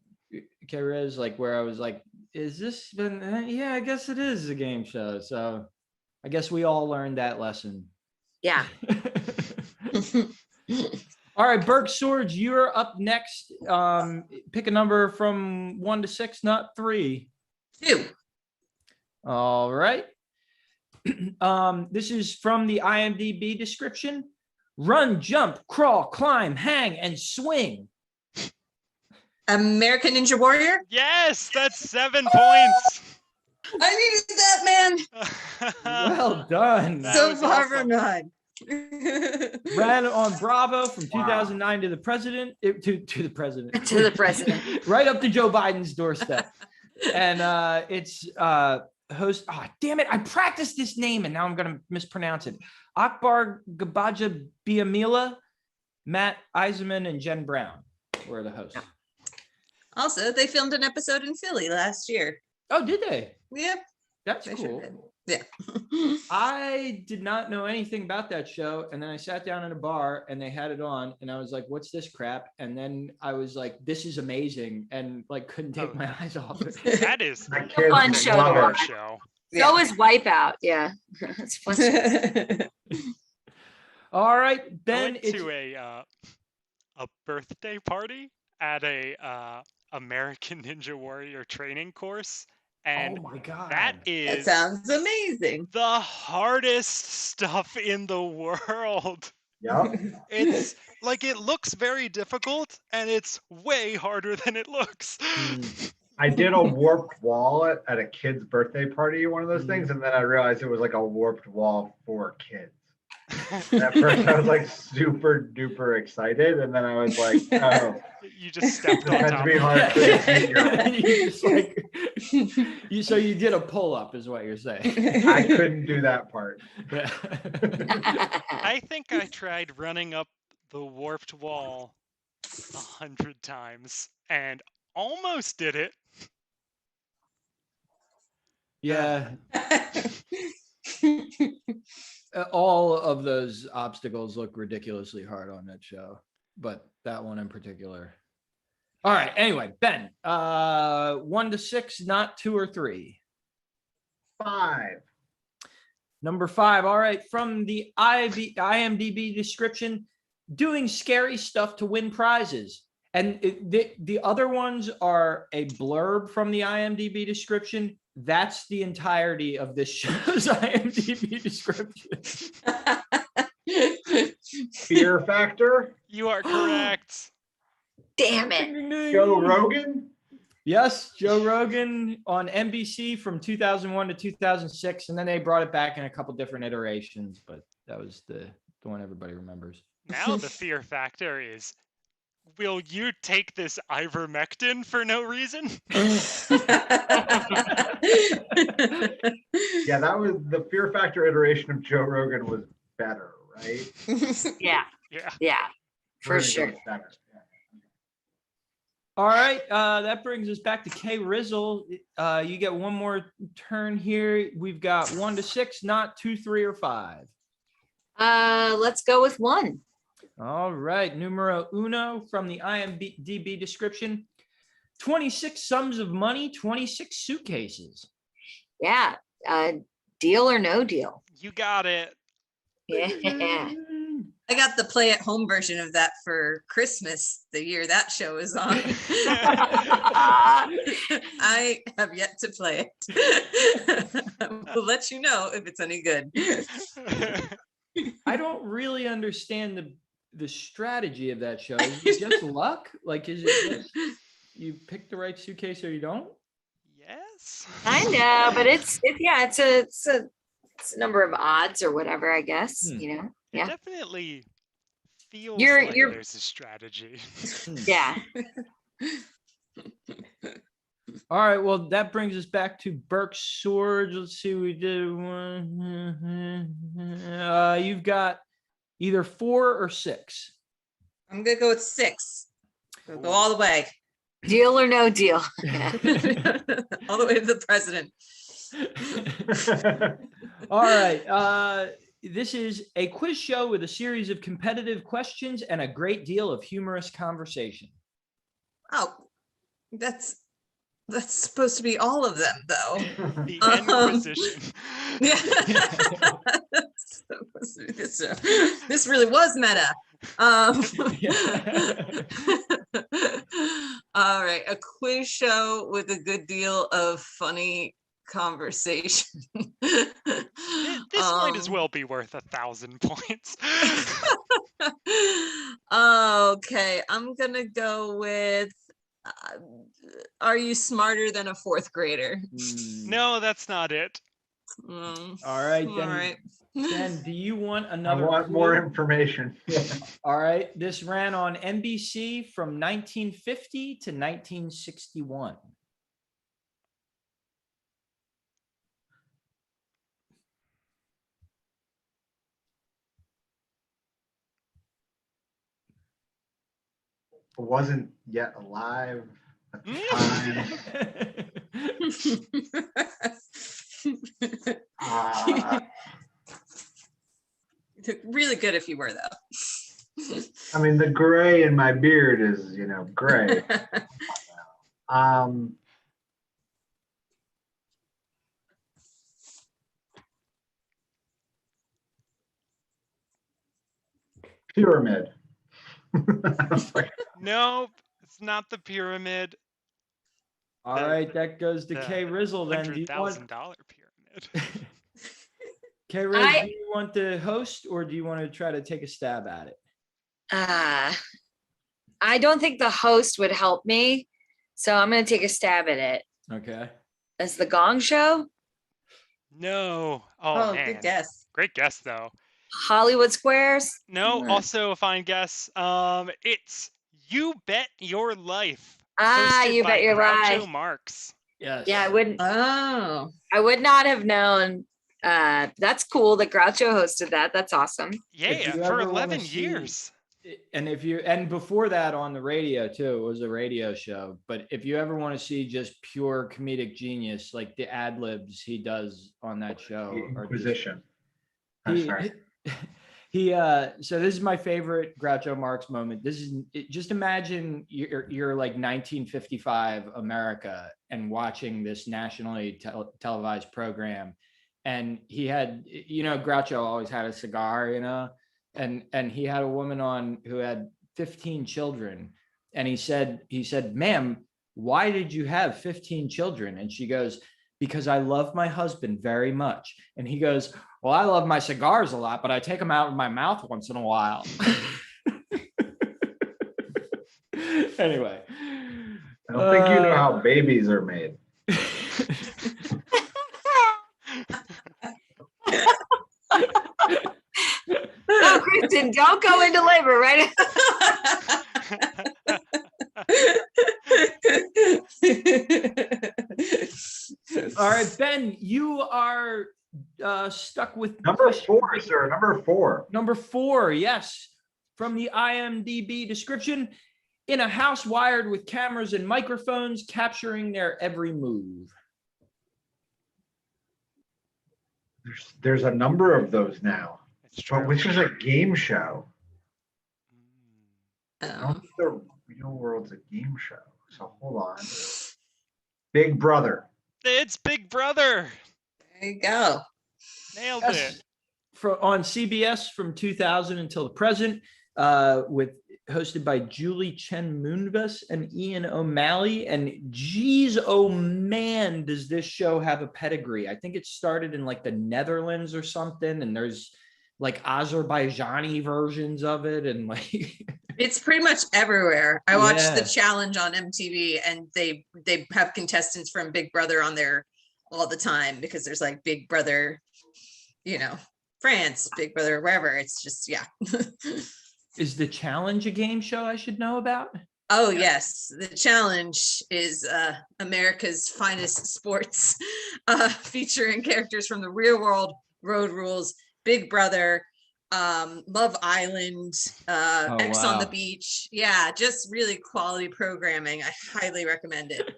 K-Riz, like where I was like, is this been, yeah, I guess it is a game show. So I guess we all learned that lesson. Yeah. All right, Burke Swords, you're up next. Pick a number from 1 to 6, not 3. 2. All right. This is from the IMDb description. Run, jump, crawl, climb, hang, and swing. American Ninja Warrior. Yes, that's 7 points. I needed that, man. Well done. That So was far awesome. from none. Ran on Bravo from Wow. 2009 to the president, to the president, To the president. right up to Joe Biden's doorstep. And it's host. Oh, damn it! I practiced this name and now I'm gonna mispronounce it. Akbar Gabaja Biamila, Matt Eisenman, and Jen Brown were the hosts. Also, they filmed an episode in Philly last year. Oh, did they? Yep. That's They sure cool. did. Yeah. I did not know anything about that show. And then I sat down in a bar and they had it on and I was like, what's this crap? And then I was like, this is amazing. And like, couldn't take my eyes off it. That is My a kids Fun love show to it. watch. show. So is Wipeout. Yeah. It's fun. All right, I Ben. went It's, to a birthday party at a American Ninja Warrior training course, and oh my God. that That is sounds amazing. the hardest stuff in the world. Yep. It's like it looks very difficult, and it's way harder than it looks. I did a warped wall at a kid's birthday party, one of those Mm. things, and then I realized it was like a warped wall for kids. At first, I was like super duper excited, and then I was like, "Oh, You just stepped this on has to top. be of hard it. for a 18-year-old." You just like, so you did a pull up, is what you're saying. I couldn't do that part. I think I tried running up the warped wall 100 times and almost did it. Yeah. All of those obstacles look ridiculously hard on that show, but that one in particular. All right. Anyway, Ben, 1 to 6, not 2 or 3. 5. Number 5. All right. From the IMDb description, doing scary stuff to win prizes. And the other ones are a blurb from the IMDb description. That's the entirety of this show's IMDb description. Fear Factor. You are correct. Damn it. Joe Rogan. Yes, Joe Rogan on NBC from 2001 to 2006, and then they brought it back in a couple different iterations, but that was the one everybody remembers. Now the fear factor is Will you take this ivermectin for no reason? Yeah, that was the Fear Factor iteration of Joe Rogan was better, right? Yeah, Yeah. yeah, We're for gonna go sure. with better. Yeah. All right, that brings us back to K Rizzle. You get one more turn here. We've got 1 to 6, not 2, 3, or 5. Let's go with 1. All right, numero uno from the IMDb description. 26 sums of money, 26 suitcases. Yeah, deal or no deal. You got it. Yeah. I got the play at home version of that for Christmas, the year that show is on. I have yet to play it. We'll let you know if it's any good. I don't really understand the strategy of that show. Is it just luck? Like, is it just you pick the right suitcase or you don't? Yes. I know, but it's a number of odds or whatever, I guess. Hmm. You know. It Yeah. definitely feels You're- like you're- there's a strategy. Yeah. All right, well, that brings us back to Burke's Swords. Let's see, we did one. You've got either 4 or 6. I'm gonna go with 6. We'll go all the way. Deal or no deal. All the way to the president. All right, this is a quiz show with a series of competitive questions and a great deal of humorous conversation. Oh, that's supposed to be all of them, though. The Inquisition. Yeah. This really was meta. All right, a quiz show with a good deal of funny conversation. This might as well be worth 1,000 points. Okay, I'm gonna go with are you smarter than a 4th grader? No, that's not it. Mm, All right, all then. right. Ben, do you want I another? want clue? more information. Yeah. All right, this ran on NBC from 1950 to 1961. Wasn't yet alive at the time. Really good if you were, though. I mean, the gray in my beard is, gray. Pyramid. No, it's not the pyramid. All right, that goes to The K Rizzle then. Do you want $100,000 pyramid. K Riz, do you want the host or do you want to try to take a stab at it? I don't think the host would help me, so I'm going to take a stab at it. Okay. As the Gong Show? No. Oh, Man. good guess. Great guess, though. Hollywood Squares? No, Mm. also a fine guess. It's You Bet Your Life. Ah, hosted You by Bet Your Groucho Life. Marx. Yes. Yeah, I wouldn't. Oh. I would not have known. That's cool that Groucho hosted that. That's awesome. Yeah, you for ever wanna 11 see- years. And before that on the radio too, it was a radio show. But if you ever want to see just pure comedic genius, like the ad libs he does on that show, The are Inquisition. just- Sorry. so this is my favorite Groucho Marx moment. Just imagine you're like 1955 America and watching this nationally televised program, and he had, Groucho always had a cigar, and he had a woman on who had 15 children, and he said, "Ma'am, why did you have 15 children?" And she goes, "Because I love my husband very much." And he goes, "Well, I love my cigars a lot, but I take them out of my mouth once in a while." Anyway. I don't think you know how babies are made. Oh, Kristen, don't go into labor, right? All right, Ben, you are stuck with Number 4, sir. Number 4. Number 4, yes. From the IMDb description, in a house wired with cameras and microphones capturing their every move. There's a number of those now. It's true. But which is a game show. I don't Um, think the real world's a game show. So hold on. Big Brother. It's Big Brother. there you go. Nailed Yes. it. On CBS from 2000 until the present, hosted by Julie Chen Moonves and Ian O'Malley. And geez, oh man, does this show have a pedigree? I think it started in like the Netherlands or something, and there's like Azerbaijani versions of it, and like It's pretty much everywhere. I watched Yeah. the challenge on MTV, and they have contestants from Big Brother on there all the time because there's like Big Brother, France, Big Brother, wherever. It's just, yeah. is the challenge a game show I should know about? Oh, yes. The challenge is America's finest sports, featuring characters from the real world, Road Rules, Big Brother, Love Island, X on the wow. Beach. Yeah, just really quality programming. I highly recommend it.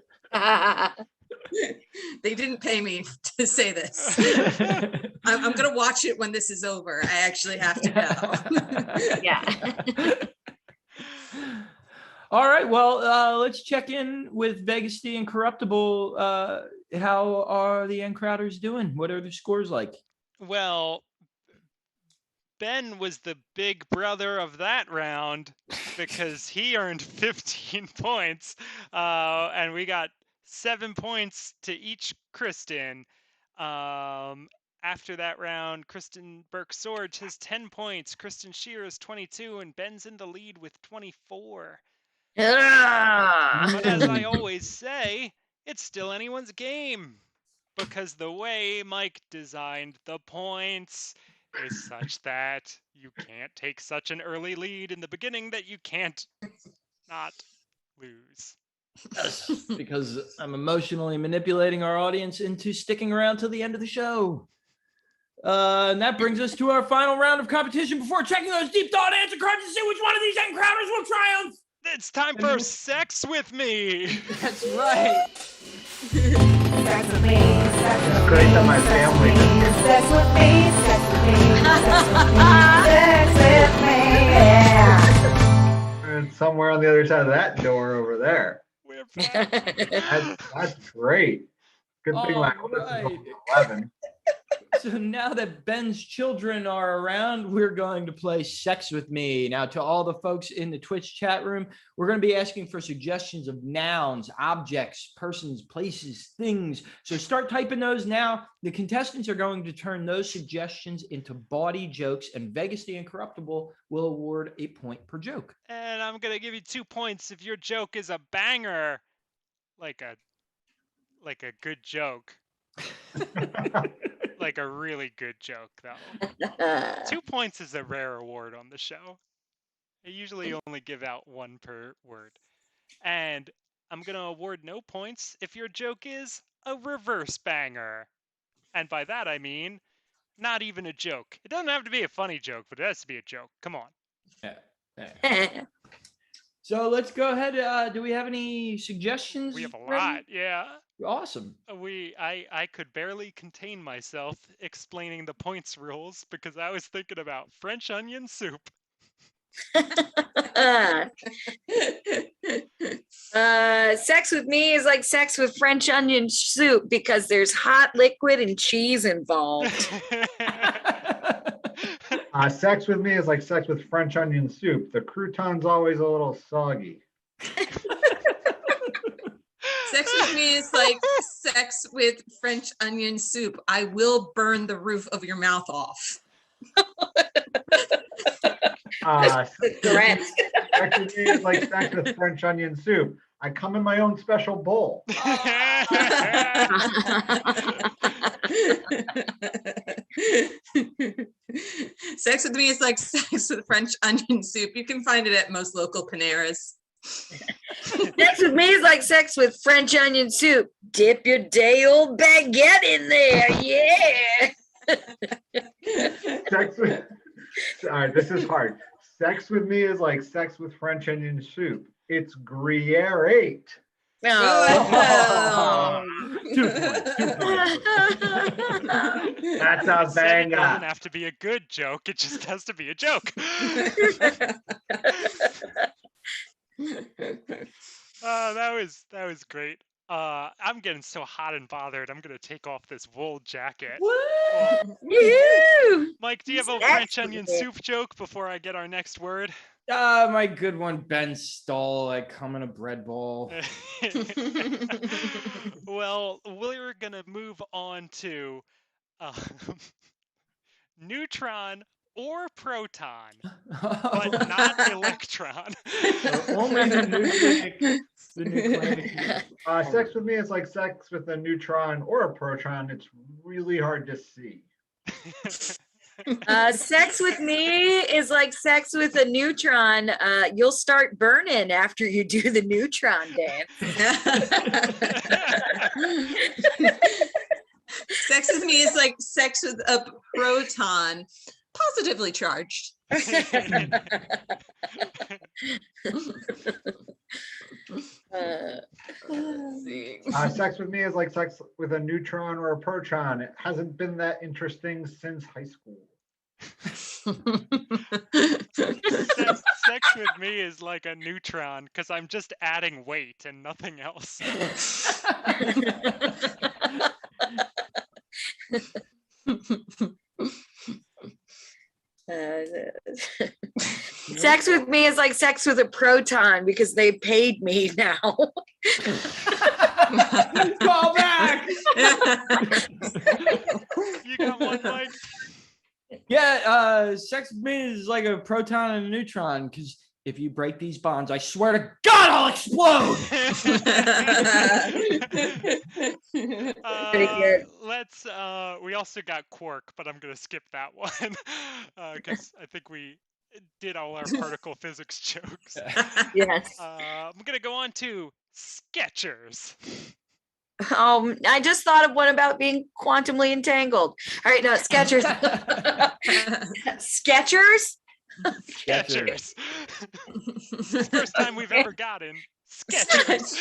They didn't pay me to say this. I'm going to watch it when this is over. I actually have to know. Yeah. All right, well, let's check in with Vegas the Incorruptible. How are the Encrowders doing? What are the scores like? Well, Ben was the big brother of that round because he earned 15 points, and we got 7 points to each Kristen. After that round, Kristen Burke-Sorge has 10 points, Kristen Shear is 22, and Ben's in the lead with 24. But as I always say, it's still anyone's game because the way Mike designed the points is such that you can't take such an early lead in the beginning that you can't not lose. Because I'm emotionally manipulating our audience into sticking around till the end of the show. And that brings us to our final round of competition before checking those deep thought answer cards to see which one of these Encrowders will triumph. It's time for Sex with Me. That's right. Sex with me, sex with It's great that my family me, sex with me, sex with me, sex with me, yeah. and somewhere on the other side of that door over there. We're back. That's great. Good thing my All oldest is right. only 11. So now that Ben's children are around, we're going to play Sex with Me. Now, to all the folks in the Twitch chat room, we're going to be asking for suggestions of nouns, objects, persons, places, things. So start typing those now. The contestants are going to turn those suggestions into bawdy jokes, and Vegas the Incorruptible will award a point per joke. And I'm going to give you 2 points if your joke is a banger, like a good joke. Like a really good joke, though. 2 points is a rare award on the show. I usually only give out 1 per word. And I'm going to award no points if your joke is a reverse banger. And by that I mean not even a joke. It doesn't have to be a funny joke, but it has to be a joke. Come on. Yeah. So let's go ahead. Do we have any suggestions? We have a ready? lot, yeah. Awesome. I could barely contain myself explaining the points rules because I was thinking about French onion soup. Sex with me is like sex with French onion soup because there's hot liquid and cheese involved. Sex with me is like sex with French onion soup. The crouton's always a little soggy. Sex with me is like sex with French onion soup. I will burn the roof of your mouth off. Threat. Sex with me is like sex with French onion soup. I come in my own special bowl. Sex with me is like sex with French onion soup. You can find it at most local Paneras. Sex with me is like sex with French onion soup. Dip your day old baguette in there. Yeah. Sex with, all right, this is hard. Sex with me is like sex with French onion soup. It's Gruyere. Oh. 2 points. 2 points. That's a Said it doesn't banger. have to be a good joke. It just has to be a joke. That was great. I'm getting so hot and bothered. I'm gonna take off this wool jacket. Yoo-hoo. Mike, do you have a Sex French with onion me. soup joke before I get our next word? My good one, Ben stole. I come in a bread bowl. Well, we're gonna move on to neutron or proton, but not electron. So only the nucleic. Sex with me is like sex with a neutron or a proton. It's really hard to see. Sex with me is like sex with a neutron. You'll start burning after you do the neutron dance. Sex with me is like sex with a proton, positively charged. Sex with me is like sex with a neutron or a proton. It hasn't been that interesting since high school. Sex with me is like a neutron because I'm just adding weight and nothing else. Sex with me is like sex with a proton because they paid me now. Call back. You got one, Mike? Yeah, sex with me is like a proton and a neutron because if you break these bonds, I swear to God, I'll explode. Pretty good. Let's. We also got quark, but I'm gonna skip that one because I think we did all our particle physics jokes. Yes. I'm gonna go on to Skechers. I just thought of one about being quantumly entangled. All right, no, Skechers. Skechers? Skechers. First time we've ever gotten Skechers.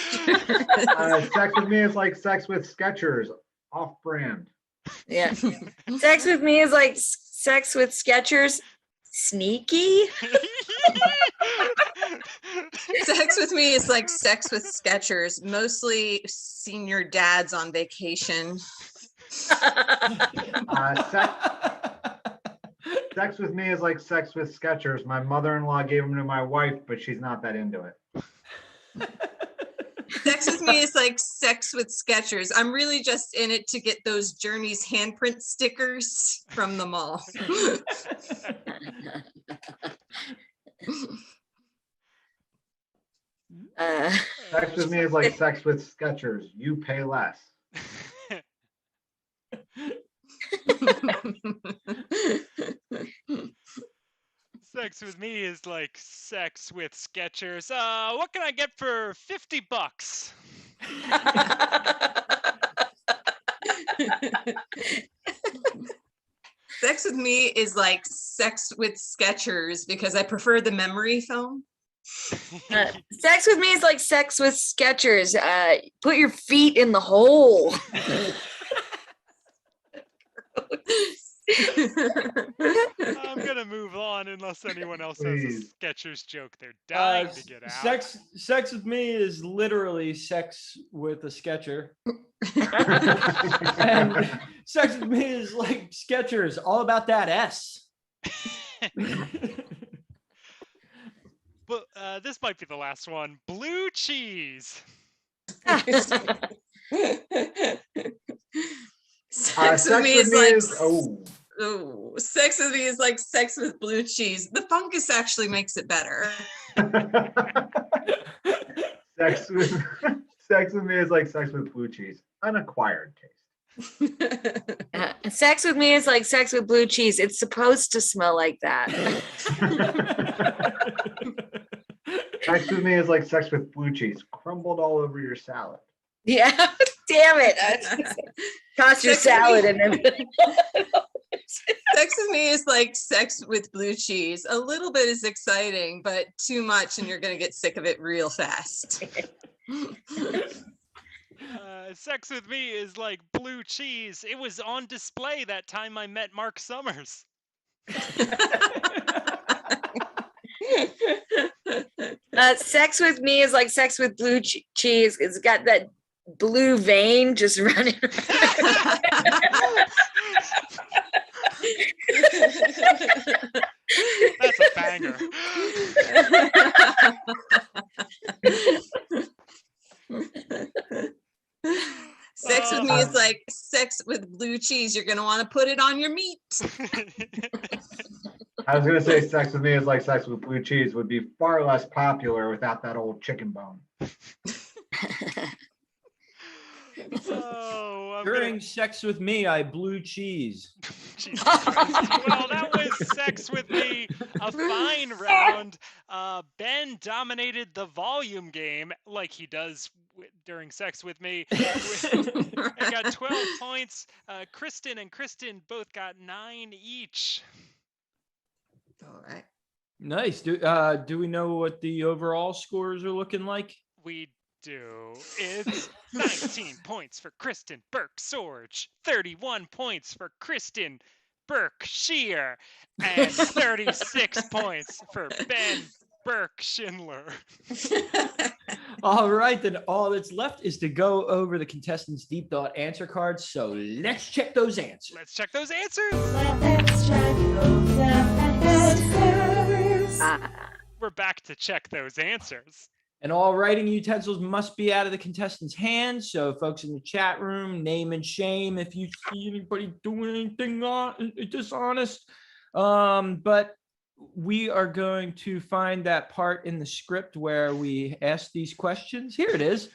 Sex with me is like sex with Skechers, off-brand. Yeah. Sex with me is like sex with Skechers. Sneaky? Sex with me is like sex with Skechers, mostly senior dads on vacation. Sex with me is like sex with Skechers. My mother-in-law gave them to my wife, but she's not that into it. Sex with me is like sex with Skechers. I'm really just in it to get those Journeys handprint stickers from the mall. Sex with me is like sex with Skechers. You pay less. Sex with me is like sex with Skechers. What can I get for $50? Sex with me is like sex with Skechers because I prefer the memory foam. Sex with me is like sex with Skechers. Put your feet in the hole. I'm gonna move on unless anyone else has a Please. Skechers joke they're dying to get out. Sex with me is literally sex with a Sketcher. And sex with me is like Skechers, all about that S. But this might be the last one. Blue cheese. Sex with me is like oh. Sex with me is like sex with blue cheese. The fungus actually makes it better. sex with me is like sex with blue cheese. An acquired taste. Sex with me is like sex with blue cheese. It's supposed to smell like that. Sex with me is like sex with blue cheese, crumbled all over your salad. Yeah, damn it. Toss your Sex with salad me. in there. Sex with me is like sex with blue cheese. A little bit is exciting, but too much and you're going to get sick of it real fast. Sex with me is like blue cheese. It was on display that time I met Mark Summers. Sex with me is like sex with blue cheese. It's got that blue vein just running around. That's a banger. Sex with me is like sex with blue cheese. You're going to want to put it on your meat. I was gonna say sex with me is like sex with blue cheese would be far less popular without that old chicken bone. Oh, I'm During sex with me, I blew cheese. Jesus Christ. Well, that was sex with me, a fine round. Ben dominated the volume game like he does during sex with me. I got 12 points. Kristen and Kristen both got 9 each. All right. Nice. Do we know what the overall scores are looking like? We do. It's 19 points for Kristen Burke Sorge, 31 points for Kristen Burke Shear, and 36 points for Ben Burke Schindler. All right, then all that's left is to go over the contestants' deep thought answer cards. So let's check those answers. Let's check those answers. Let's check those answers. We're back to check those answers. And all writing utensils must be out of the contestants' hands. So, folks in the chat room, name and shame if you see anybody doing anything dishonest. But we are going to find that part in the script where we ask these questions. Here it is.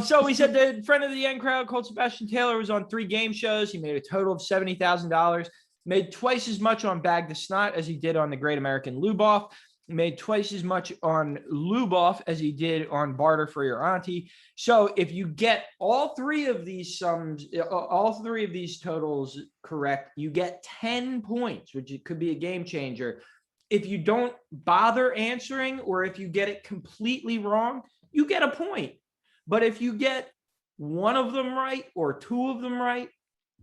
So we said the friend of the Yen crowd called Sebastian Taylor was on 3 game shows. He made a total of $70,000. Made twice as much on Bag the Snot as he did on the Great American Lube-Off. Made twice as much on Lube-Off as he did on Barter for Your Auntie. So if you get all 3 of these sums, all 3 of these totals correct, you get 10 points, which it could be a game changer. If you don't bother answering, or if you get it completely wrong, you get a point. But if you get one of them right or 2 of them right,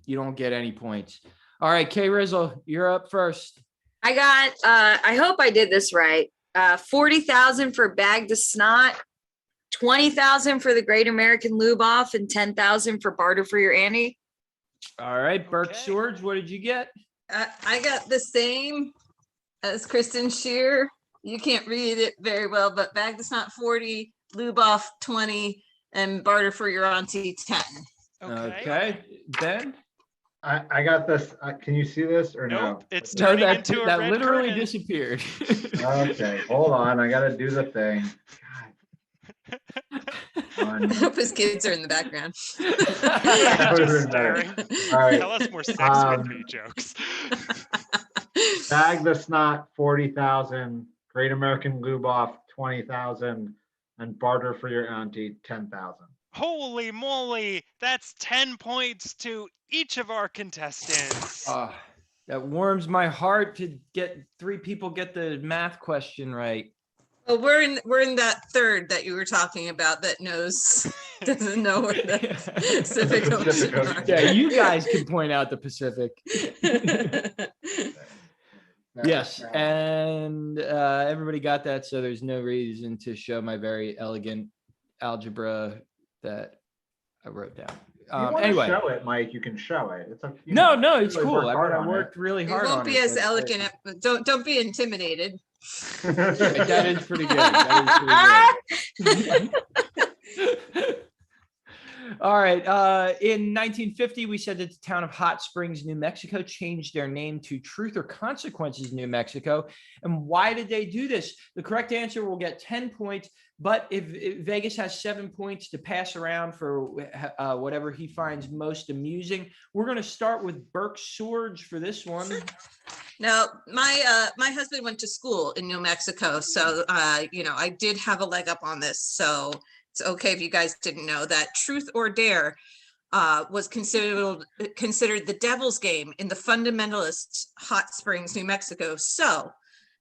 you don't get any points. All right, K Rizzle, you're up first. I got, I hope I did this right. 40,000 for Bag the Snot, 20,000 for the Great American Lube-Off, and 10,000 for Barter for Your Auntie. All right, Burke Okay. Swords, what did you get? I got the same as Kristen Shear. You can't read it very well, but Bag the Snot 40, Lube-Off 20, and Barter for Your Auntie 10. Okay. Ben? I got this. Can you see this or Nope, no? it's No, turning that into a that red literally curtain. disappeared. Okay, hold on. I gotta do the thing. I hope his kids are in the background. Just staring. All right. Tell us more sex with me jokes. Bag the Snot 40,000, Great American Lube-Off 20,000, and Barter for Your Auntie 10,000. Holy moly, that's 10 points to each of our contestants. That warms my heart to get 3 people get the math question right. Well, we're in that third that you were talking about that doesn't know where the Pacific Ocean are. Yeah, you guys can point out the Pacific. Yes, and everybody got that, so there's no reason to show my very elegant algebra that I wrote down. You want Anyway, to show it, Mike? You can show it. It's no, it's really cool. work I hard mean, I on it. worked really It hard on won't be it, as but- elegant. Don't be intimidated. That is pretty good. That is pretty good. All right. In 1950, we said that the town of Hot Springs, New Mexico, changed their name to Truth or Consequences, New Mexico. And why did they do this? The correct answer will get 10 points. But if Vegas has 7 points to pass around for whatever he finds most amusing, we're going to start with Burke Sorge for this one. Now, my husband went to school in New Mexico, so I did have a leg up on this. So it's okay if you guys didn't know that Truth or Dare was considered the devil's game in the fundamentalist hot springs, New Mexico. So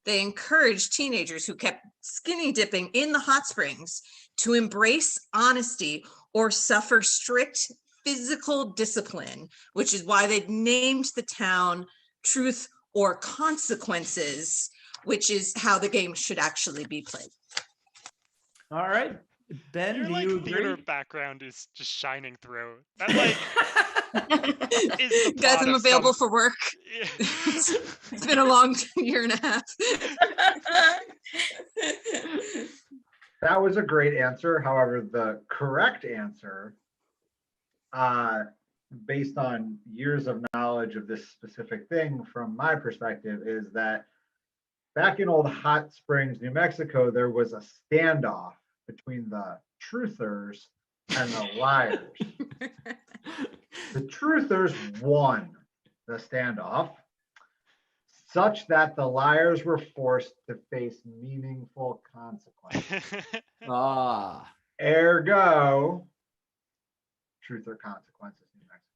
they encouraged teenagers who kept skinny dipping in the hot springs to embrace honesty or suffer strict physical discipline, which is why they named the town Truth or Consequences, which is how the game should actually be played. All right. Ben, Your do like you theater agree? background is just shining through. That like is the Guys, plot I'm of available some- for work. Yeah. It's been a long year and a half. That was a great answer. However, the correct answer, based on years of knowledge of this specific thing from my perspective, is that back in old Hot Springs, New Mexico, there was a standoff between the truthers and the liars. The truthers won the standoff, such that the liars were forced to face meaningful consequences. Ah, Ergo, truth or consequences, New Mexico.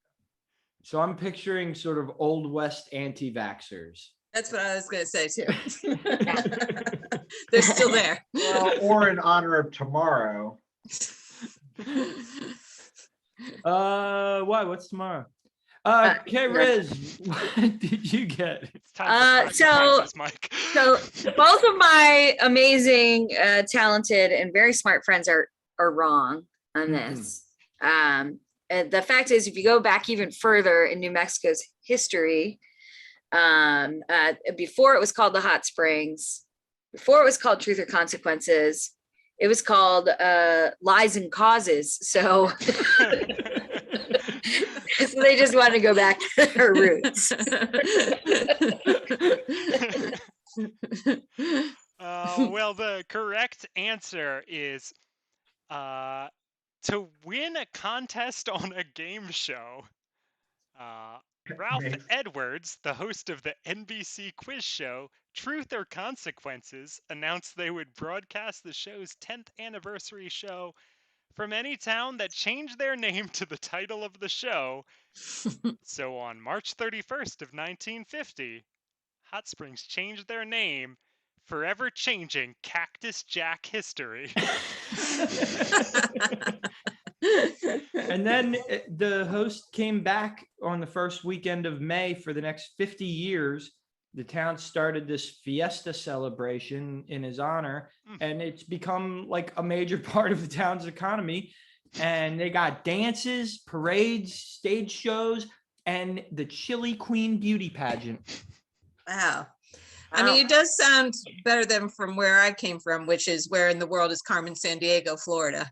so I'm picturing sort of Old West anti-vaxxers. That's what I was going to say too. They're still there. Well, or in honor of tomorrow. Why? What's tomorrow? Okay, Riz, what did you get? It's time for consequences, Mike. So both of my amazing, talented, and very smart friends are wrong on this. And the fact is, if you go back even further in New Mexico's history, before it was called the Hot Springs, before it was called Truth or Consequences, it was called Lies and Causes. So. So they just want to go back to their roots. Well, the correct answer is to win a contest on a game show. Ralph Makes- Edwards, the host of the NBC quiz show Truth or Consequences, announced they would broadcast the show's 10th anniversary show from any town that changed their name to the title of the show. So on March 31st of 1950, Hot Springs changed their name, forever changing Cactus Jack history. And then the host came back on the first weekend of May for the next 50 years. The town started this fiesta celebration in his honor, and it's become like a major part of the town's economy. And they got dances, parades, stage shows, and the Chili Queen beauty pageant. Wow. I mean, it does sound better than from where I came from, which is where in the world is Carmen San Diego, Florida.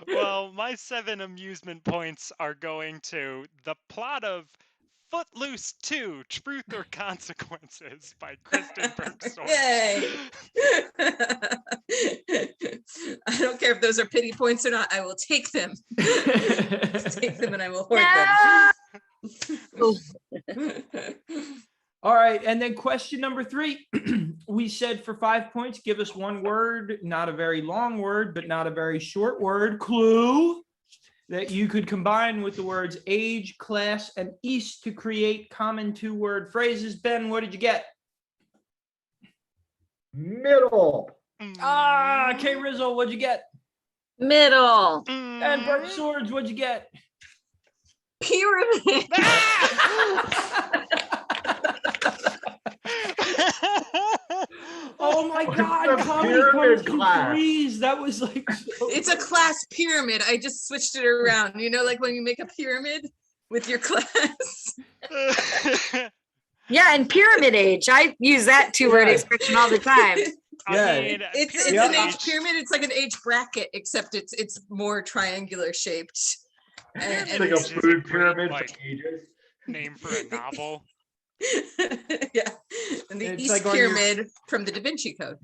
Well, my 7 amusement points are going to the plot of Footloose 2, Truth or Consequences by Kristen Bergstrom. Yay. I don't care if those are pity points or not. I will take them. Take them and I will hoard them. All right. And then question number 3, we said for 5 points, give us one word, not a very long word, but not a very short word, clue that you could combine with the words age, class, and east to create common 2-word phrases. Ben, what did you get? Middle. Kay Rizzo, what'd you get? Middle. And Bert Swords, what'd you get? Pyramid. Oh my What's God, the comedy pyramid comes in class? threes. That was like so It's a class pyramid. I just switched it around. You know, like when you make a pyramid with your class. Yeah, and pyramid age. I use that 2-word Yeah. expression all the time. I mean, It's pyramid an age age- pyramid. It's like an age bracket, except it's more triangular shaped. It's And like a Age is a food great, pyramid like, for ages. name for a novel. yeah. And the It's East like on your- Pyramid from the Da Vinci Code.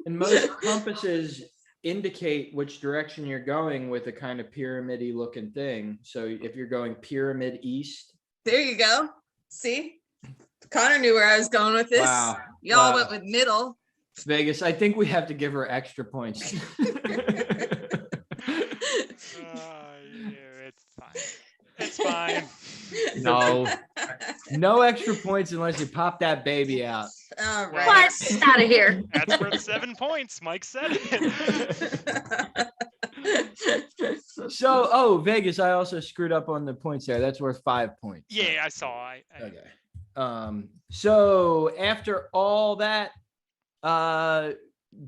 And most compasses indicate which direction you're going with a kind of pyramid-y looking thing. So if you're going pyramid east, There you go. See, Connor knew where I was going with this. Wow. Y'all Wow. went with middle. Vegas, I think we have to give her extra points. It's fine. It's fine. No extra points unless you pop that baby out. All Well, right. What? Out of here. That's worth 7 points. Mike said it. So, Vegas, I also screwed up on the points there. That's worth 5 points. Yeah, I saw. Okay. So after all that,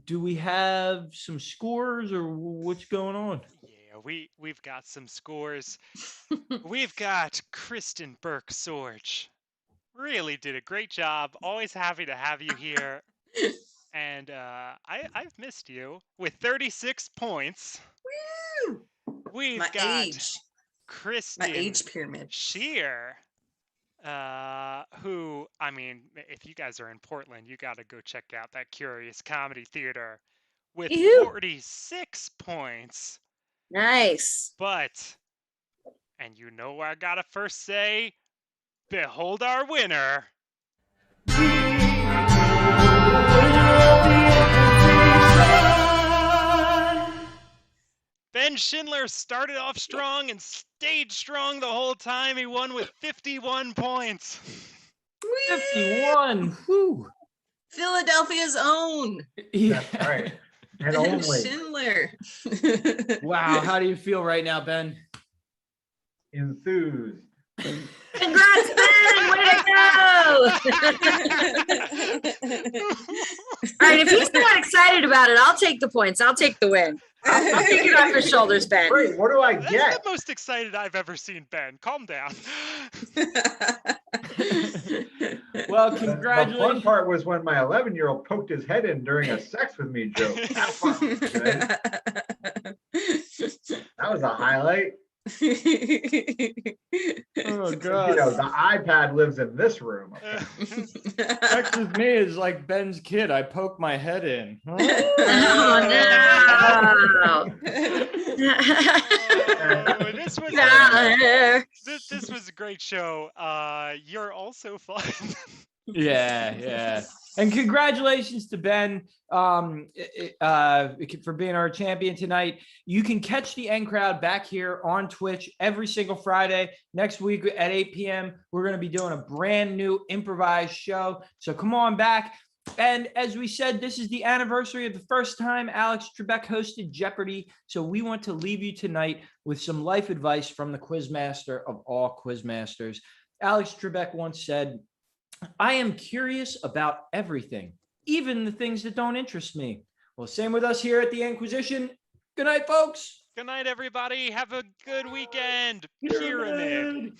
do we have some scores or what's going on? Yeah, we've got some scores. We've got Kristen Burke Sorge. Really did a great job. Always happy to have you here. And I've missed you with 36 points. Woo! We've My got age. Kristen My age pyramid. Shear, who, I mean, if you guys are in Portland, you got to go check out that Curious Comedy Theater with Ew. 46 points. Nice. But, and you know what I got to first say, behold our winner. Ben Schindler started off strong and stayed strong the whole time. He won with 51 points. 51. Whew. Philadelphia's own. Yeah. That's right. And Ben only Schindler. Wow. How do you feel right now, Ben? enthused. Congrats, Ben. Way to go. All right. If he's not excited about it, I'll take the points. I'll take the win. I'll take it off his shoulders, Ben. Great. What do I That's get? the most excited I've ever seen Ben. Calm down. Well, The fun congratulations. part was when my 11-year-old poked his head in during a sex with me joke. That part was good. That was a highlight. Oh, You God. know, the iPad lives in this room. Okay. Sex with me is like Ben's kid. I poke my head in. Huh? Oh, no. This was Get out of here. this was a great show. You're also fun. Yeah. And congratulations to Ben for being our champion tonight. You can catch the N Crowd back here on Twitch every single Friday. Next week at 8 p.m., we're going to be doing a brand new improvised show. So come on back. And as we said, this is the anniversary of the first time Alex Trebek hosted Jeopardy. So we want to leave you tonight with some life advice from the quizmaster of all quizmasters. Alex Trebek once said, "I am curious about everything, even the things that don't interest me." Well, same with us here at the Inquisition. Good night, folks. Good night, everybody. Have a good weekend. Pyramid.